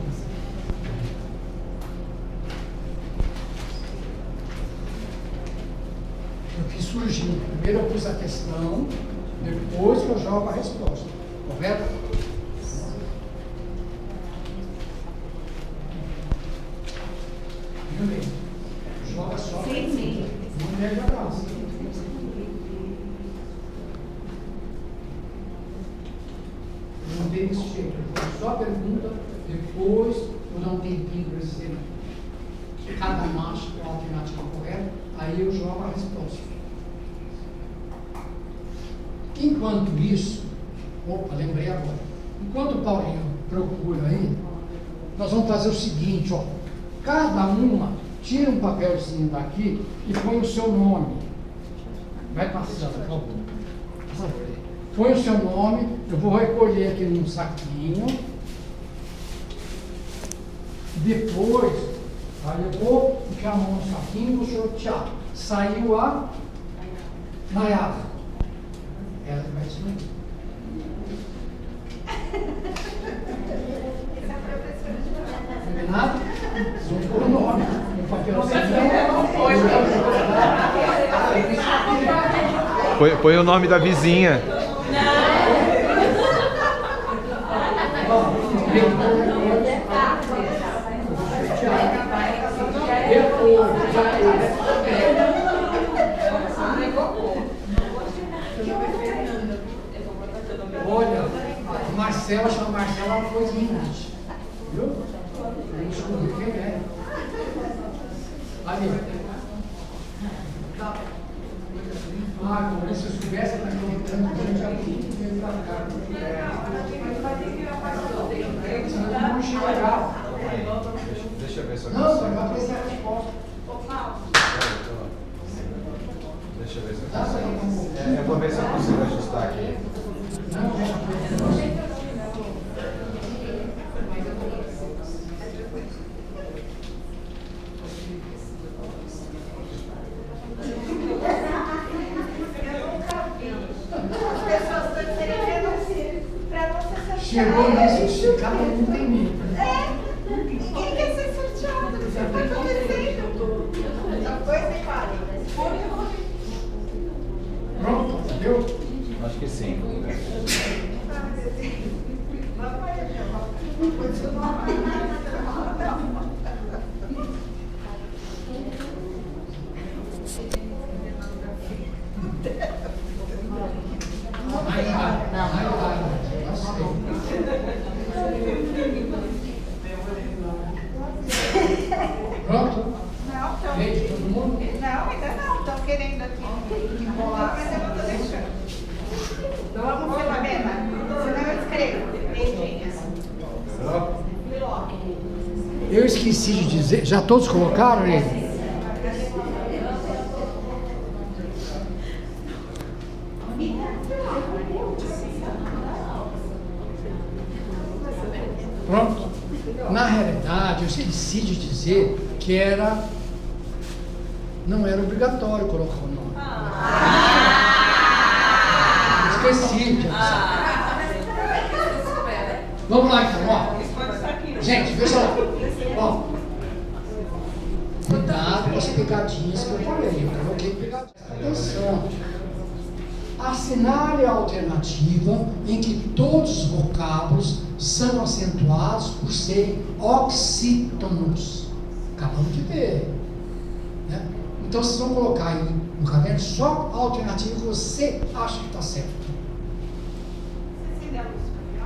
Eu fiz surgindo. Primeiro eu pus a questão, depois que eu jogo a resposta. Correto? No meio. Joga só. No meio da praça. Não tem desse jeito. Eu faço só a pergunta, depois eu dou um tempinho para receber cada macho com a alternativa correta, aí eu jogo a resposta. Enquanto isso, opa, lembrei agora. Enquanto o Paulinho procura aí, nós vamos fazer o seguinte, ó. Cada uma tira um papelzinho daqui e põe o seu nome. Vai passando, por favor. Põe o seu nome, eu vou recolher aqui num saquinho. Depois, aí eu vou enfiar a mão no saquinho e vou sortear. Saiu a Nayara. Ela vai subir. Combinado? Vocês vão pôr o nome. O papelzinho. Põe o nome da vizinha. Olha, Marcela chama Marcela uma coisa lindas. Viu? Eu não descobri quem é. Ali. Ah, se eu soubesse, eu estaria entrando durante a vida para cá. Senão não chegar. Deixa eu ver se eu Não, vai aparecer a resposta. Deixa eu ver se eu consigo. Eu vou ver se eu consigo ajustar aqui. Chegou nisso, cada um tem medo. Ninguém quer ser sorteado, não sei o que está acontecendo. Depois você fala. Pronto, viu? Acho que sim. Pronto? Não, então. Gente, todo mundo? Não, ainda não. Estão querendo aqui enrolar, mas eu não estou deixando. Então vamos pela meta. Senão eu escrevo. Beijinhas. Eu esqueci de dizer, já todos colocaram ele? Pronto. Na realidade, eu esqueci de dizer que não era obrigatório colocar o nome. Esqueci de avisar. Vamos lá então, ó. Gente, veja lá. Ó. Cuidado com as pegadinhas que eu falei. Eu coloquei pegadinhas. Atenção. Assinale a alternativa em que todos os vocábulos são acentuados por serem oxítonos. Acabamos de ver. Né? Então vocês vão colocar aí no caderno só a alternativa que você acha que está certo. Você acendeu a luz para mim,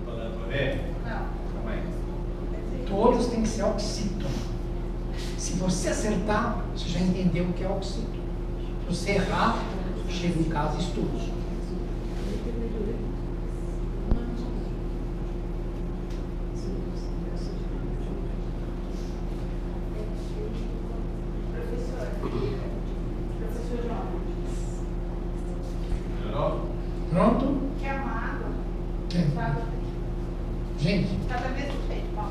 ó? Não dá pra ver? Não. Calma aí. Todos têm que ser oxítono. Se você acertar, você já entendeu o que é oxítono. Se você errar, chega em casa e estuda. Professor João. Melhorou? Pronto? Quer uma água? Quer? Gente, Cada vez que tem, ó.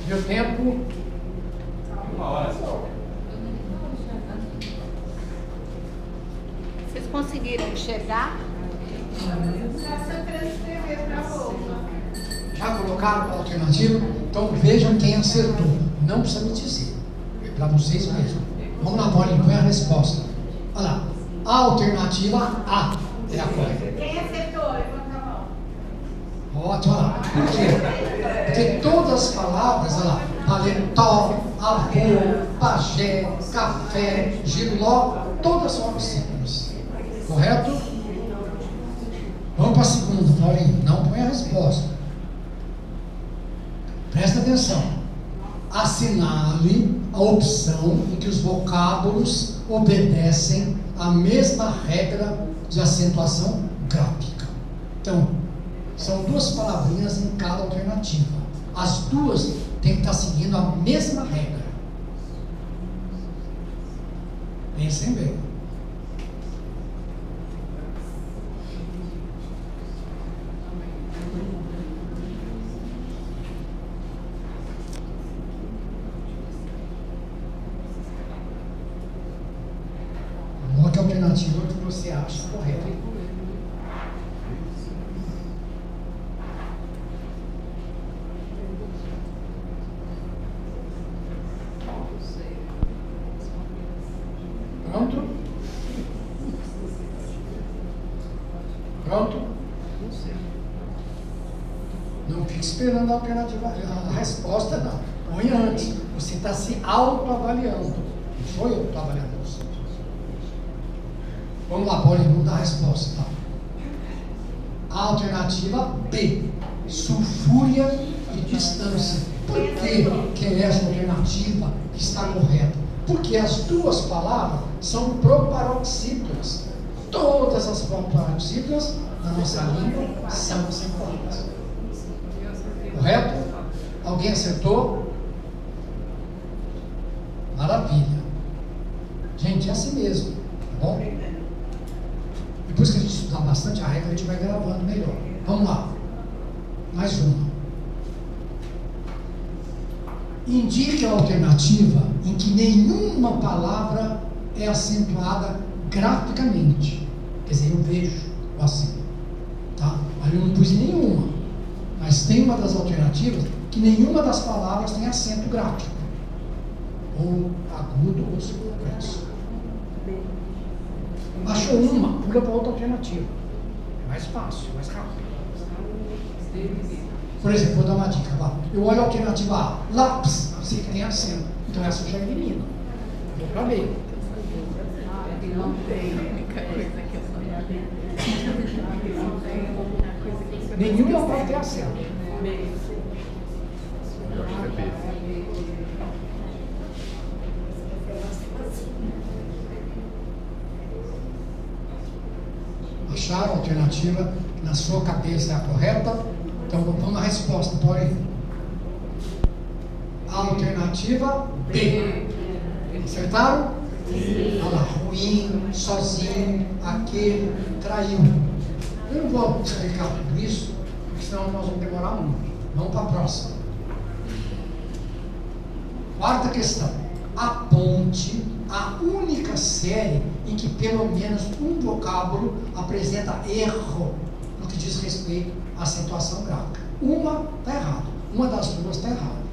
deu tempo. 1 hora só. Vocês conseguiram enxergar? Já se transcrever para a roupa. Já colocaram a alternativa? Então vejam quem acertou. Não precisa me dizer. É para vocês mesmos. Vamos lá, Paulinho, põe a resposta. Olha lá. A alternativa A é a correta. Quem acertou? Levanta a mão. Ótimo, olha lá. Por quê? Porque todas as palavras, olha lá, paletó, avô, pajé, café, giló, todas são oxítonos. Correto? Vamos para a segunda, Paulinho. Não põe a resposta. Presta atenção. Assinale a opção em que os vocábulos obedecem à mesma regra de acentuação gráfica. Então, são duas palavrinhas em cada alternativa. As duas têm que estar seguindo a mesma regra. Pensem bem. Coloque a alternativa que você acha correta. Pronto? Pronto? Não fique esperando a alternativa, a resposta não. Põe antes. Você está se autoavaliando. Não sou eu que estou avaliando você. Vamos lá, Paulinho, vamos dar a resposta. Tá? A alternativa B. Sulfúria e distância. Por que é essa alternativa que está correta? Porque as duas palavras são proparoxítonas. Todas as proparoxítonas na nossa língua são acentuadas. Correto? Alguém acertou? Maravilha. Gente, é assim mesmo. Tá bom? Depois que a gente estudar bastante a regra, a gente vai gravando melhor. Vamos lá. Mais uma. Indique a alternativa em que nenhuma palavra é acentuada graficamente. Quer dizer, eu vejo o acento. Tá? Mas eu não pus nenhuma. Mas tem uma das alternativas que nenhuma das palavras tem acento gráfico. Ou agudo ou circunflexo. Achou uma, pula para outra alternativa. É mais fácil, mais rápido. Por exemplo, vou dar uma dica. Vá. Eu olho a alternativa A, lápis, sei que tem acento. Então essa eu já elimino. Vou para B. Nenhuma pode ter acento. Acharam a alternativa na sua cabeça é a correta? Então vamos na resposta, porém. A alternativa B. Acertaram? Sim. Olha lá, ruim, sozinho, aquele, traiu. Eu não vou explicar tudo isso, porque senão nós vamos demorar muito. Vamos para a próxima. Quarta questão. Aponte a única série em que pelo menos um vocábulo apresenta erro no que diz respeito à acentuação gráfica. Uma está errada, uma das duas está errada.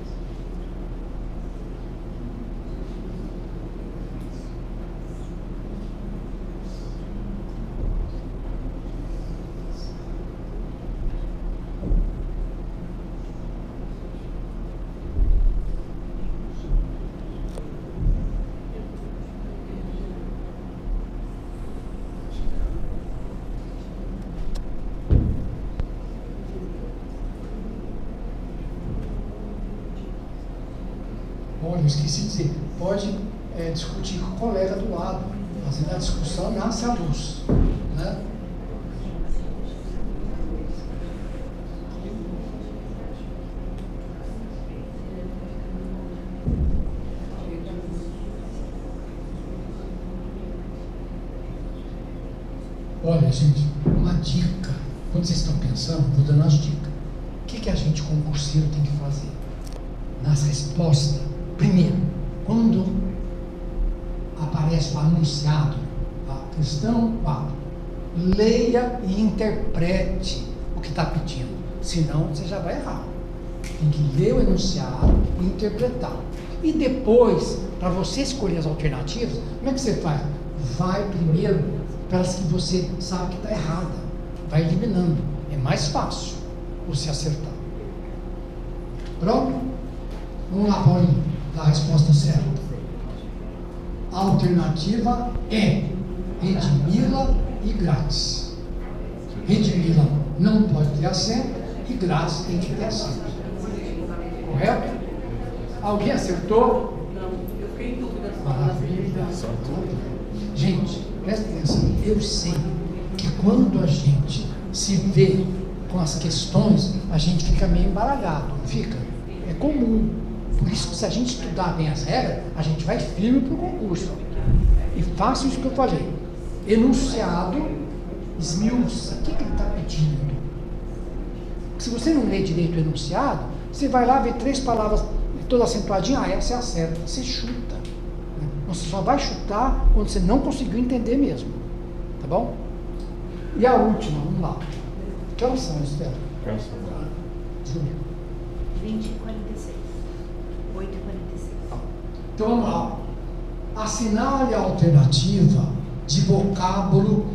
eu esqueci de dizer, pode discutir com o colega do lado, fazendo a discussão nasce a luz, né? Olha, gente, uma dica, quando vocês estão pensando, vou dando as dicas. O que a gente concurseiro tem que fazer? Nas respostas, primeiro, quando aparece o anunciado, a questão 4, leia e interprete o que está pedindo, senão você já vai errar. Tem que ler o enunciado e interpretar. E depois, para você escolher as alternativas, como é que você faz? Vai primeiro pelas que você sabe que está errada, vai eliminando, é mais fácil você acertar. Pronto? Vamos lá, Paulinho, dar a resposta certa. A alternativa é redimi-la e grátis. Redimi-la não pode ter acento e grátis tem que ter acento. Correto? Alguém acertou? Não, eu fiquei em dúvida. Maravilha. Gente, presta atenção, eu sei que quando a gente se vê com as questões, a gente fica meio embaralhado, não fica? É comum. Por isso que se a gente estudar bem as regras, a gente vai firme para o concurso. E faça isso que eu falei. Enunciado, esmiuça. O que ele está pedindo? Se você não lê direito o enunciado, você vai lá ver 3 palavras todas acentuadinhas, essa é a certa. Você chuta. Você só vai chutar quando você não conseguiu entender mesmo. Tá bom? E a última, vamos lá. Que horas são, Estela? Júlia. 20h46. 8h46. Então vamos lá. Assinale a alternativa de vocábulo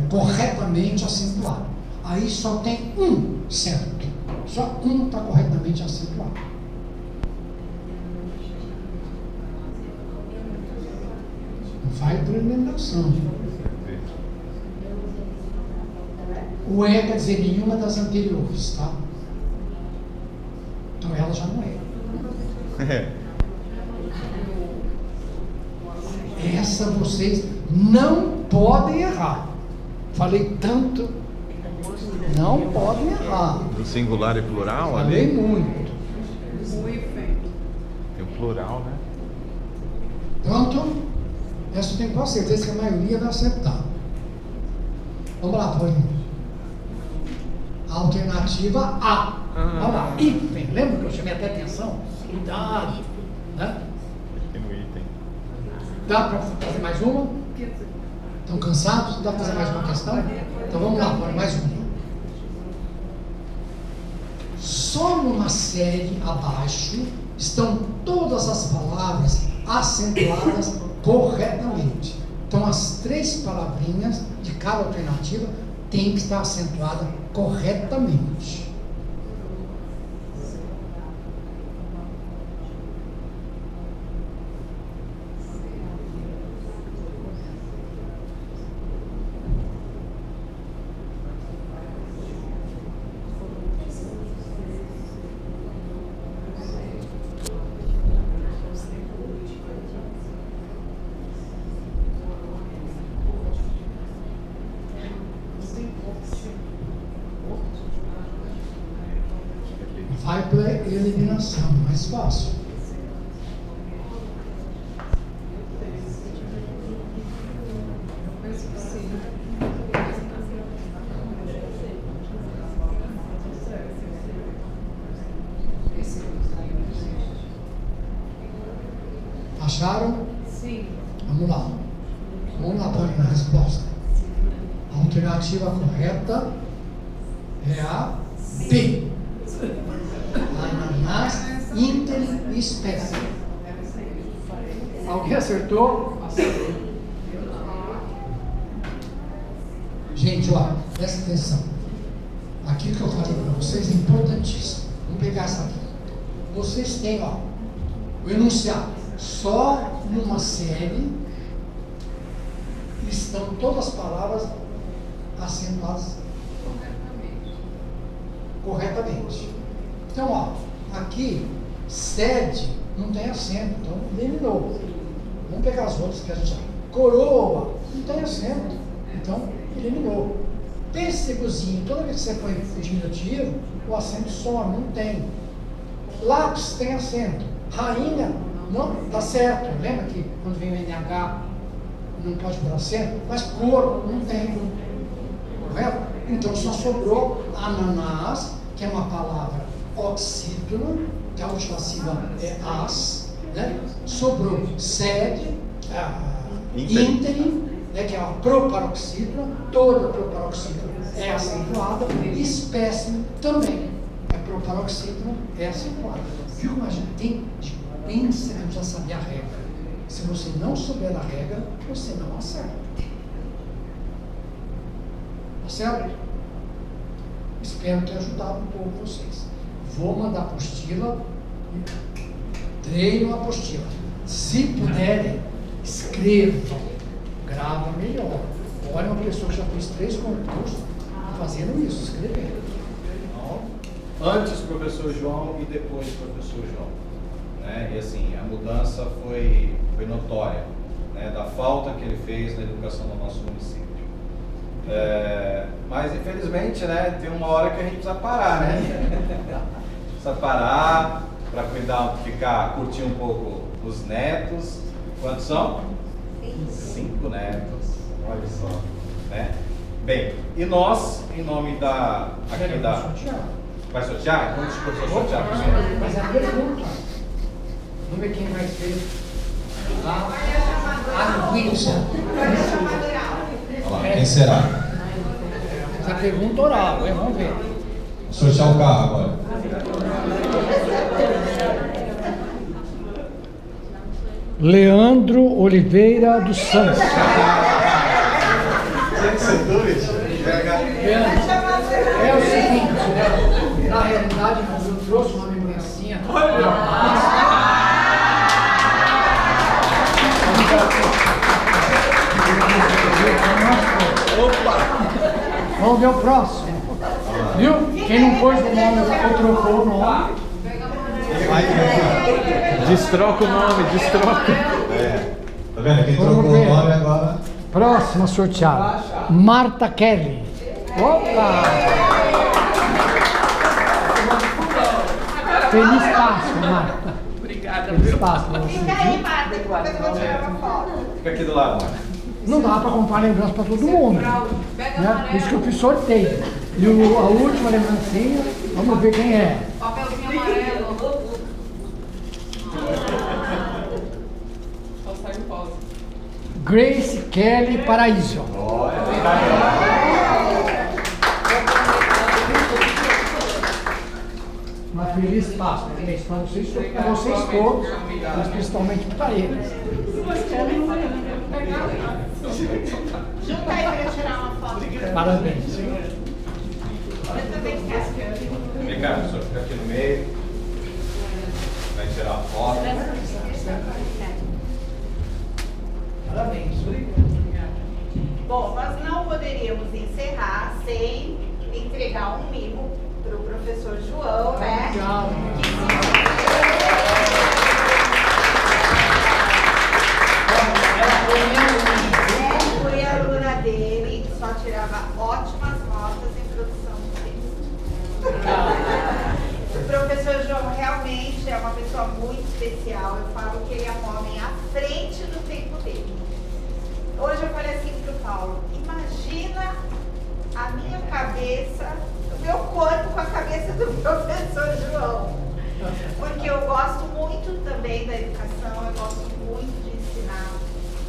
corretamente acentuado. Aí só tem um certo. Só um está corretamente acentuado. Não faz premeditação. O é quer dizer nenhuma das anteriores, tá? Então ela já não é. Essa vocês não podem errar. Falei tanto, não podem errar. Do singular e plural Falei ali? muito. Tem o plural, né? Pronto? Essa eu tenho quase certeza que a maioria vai acertar. Vamos lá, Paulinho. Alternativa A. Vamos lá. Hífen. Lembra que eu chamei até atenção? Cuidado. Né? Tem no item. Dá para fazer mais uma? Estão cansados? Dá para fazer mais uma questão? Então vamos lá, Paulinho, mais uma. Só numa série abaixo estão todas as palavras acentuadas corretamente. Então as 3 palavrinhas de cada alternativa tem que estar acentuada corretamente. Vai para eliminação, mais fácil. Acharam? Sim. Vamos lá. Vamos lá, Paulinho, na resposta. A alternativa correta é a B. Ananás interespécie. Alguém acertou? Acertou. Gente, ó, presta atenção. Aquilo que eu falei para vocês é importantíssimo. Vamos pegar essa aqui. Vocês têm, ó, o enunciado. Só numa série estão todas as palavras acentuadas corretamente. Então, ó, aqui, sede não tem acento, então eliminou. Vamos pegar as outras que a gente chama. Coroa, não tem acento, então eliminou. Pêssegozinho, toda vez que você põe diminutivo, o acento some, não tem. Lápis tem acento. Rainha, não, tá certo. Lembra que quando vem o NH não pode pôr acento? Mas cor, não tem. Correto? Então só sobrou ananás, que é uma palavra oxítono, que a última sílaba é as, né? Sobrou sede, ínterim, né? Que é a proparoxítona, toda proparoxítona é acentuada, e espécime também é proparoxítona, é acentuada. Viu como a gente tem de pensa, a gente já sabia a regra. Se você não souber a regra, você não acerta. Tá certo? Espero ter ajudado um pouco vocês. Vou mandar apostila, treino a apostila. Se puderem, escrevam, grava melhor. Olha uma pessoa que já fez 3 concursos fazendo isso, escrevendo. Antes professor João e depois professor João, né? E assim, a mudança foi notória, né? Da falta que ele fez na educação do nosso município. Mas infelizmente, né, tem uma hora que a gente precisa parar, né? Precisa parar para cuidar, curtir um pouco os netos. Quantos são? 5 netos, olha só, né? Bem, e nós, em nome da... Vai sortear? Então deixa eu sortear primeiro. Mas a pergunta, vamos ver quem vai ser a Wilson. Olha lá, quem será? Essa pergunta oral, vamos ver. Vou sortear o carro agora. Leandro Oliveira dos Santos. É o seguinte, né? Na realidade, eu trouxe uma lembrancinha. Vamos ver o próximo. Viu? Quem não pôs o nome ou trocou o nome. Destroca o nome, destroca. Tá vendo? Quem trocou o nome agora. Próxima sorteada. Marta Kelly. Opa! Feliz Páscoa, Marta. Obrigada. Feliz Páscoa. Fica aí, Marta, que depois eu vou tirar uma foto. Fica aqui do lado, Marta. Não dá para comprar lembrança para todo mundo. Né? Por isso que eu fiz sorteio. E a última lembrancinha, vamos ver quem é. Papelzinho amarelo. Só sai o pós. Grace Kelly Paraíso. Uma feliz Páscoa, feliz para vocês todos, mas principalmente para eles. Junta aí para eu tirar uma foto. Parabéns. Eu também quero. Vem cá, professor, fica aqui no meio. Vai tirar a foto. Parabéns. Bom, nós não poderíamos encerrar sem entregar um mimo para o professor João, né? Tchau. Fui aluna dele, só tirava ótimas notas em produção de texto. O professor João realmente é uma pessoa muito especial. Eu falo que ele é um homem à frente do tempo dele. Hoje eu falei assim para o Paulo: imagina a minha cabeça, o meu corpo com a cabeça do professor João. Porque eu gosto muito também da educação, eu gosto muito de ensinar.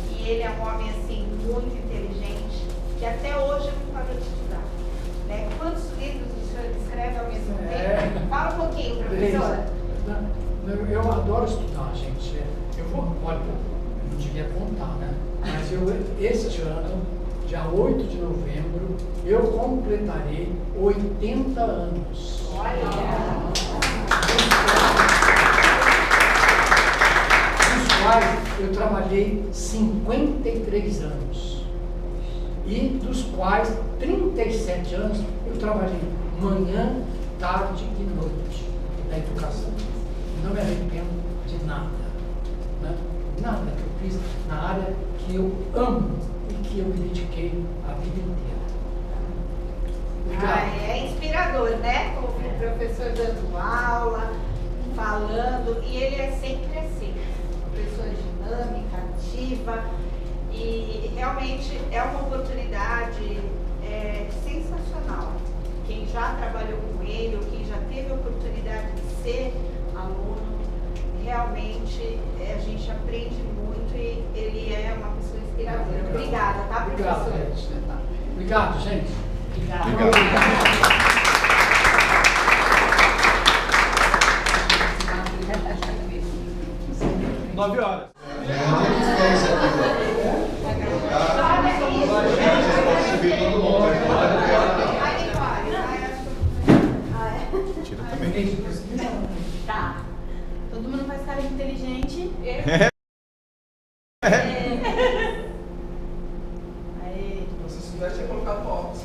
E ele é um homem assim muito inteligente, que até hoje não parou de estudar. Né? Quantos livros o senhor escreve ao mesmo tempo? Fala um pouquinho, professora. Eu adoro estudar, gente. Olha, não devia contar, né? Mas este ano, dia 8 de novembro, eu completarei 80 anos. Olha! Dos quais eu trabalhei 53 anos. E dos quais 37 anos eu trabalhei manhã, tarde e noite na educação. Não me arrependo de nada. Né? Nada que eu fiz na área que eu amo e que eu me dediquei a vida inteira. Obrigado. É inspirador, né? Ouvir o professor dando aula, falando, e ele é sempre assim, uma pessoa dinâmica, ativa, e realmente é uma oportunidade sensacional. Quem já trabalhou com ele, ou quem já teve a oportunidade de ser aluno, realmente a gente aprende muito e ele é uma pessoa inspiradora. Obrigada, tá, professor? Obrigado, gente. Obrigada. Obrigado. 9 horas. Já é uma diferença aqui, Vocês podem subir todo mundo. Tira também. Tá. Todo mundo faz cara de inteligente. Aê. Se você soubesse, ia colocar óculos.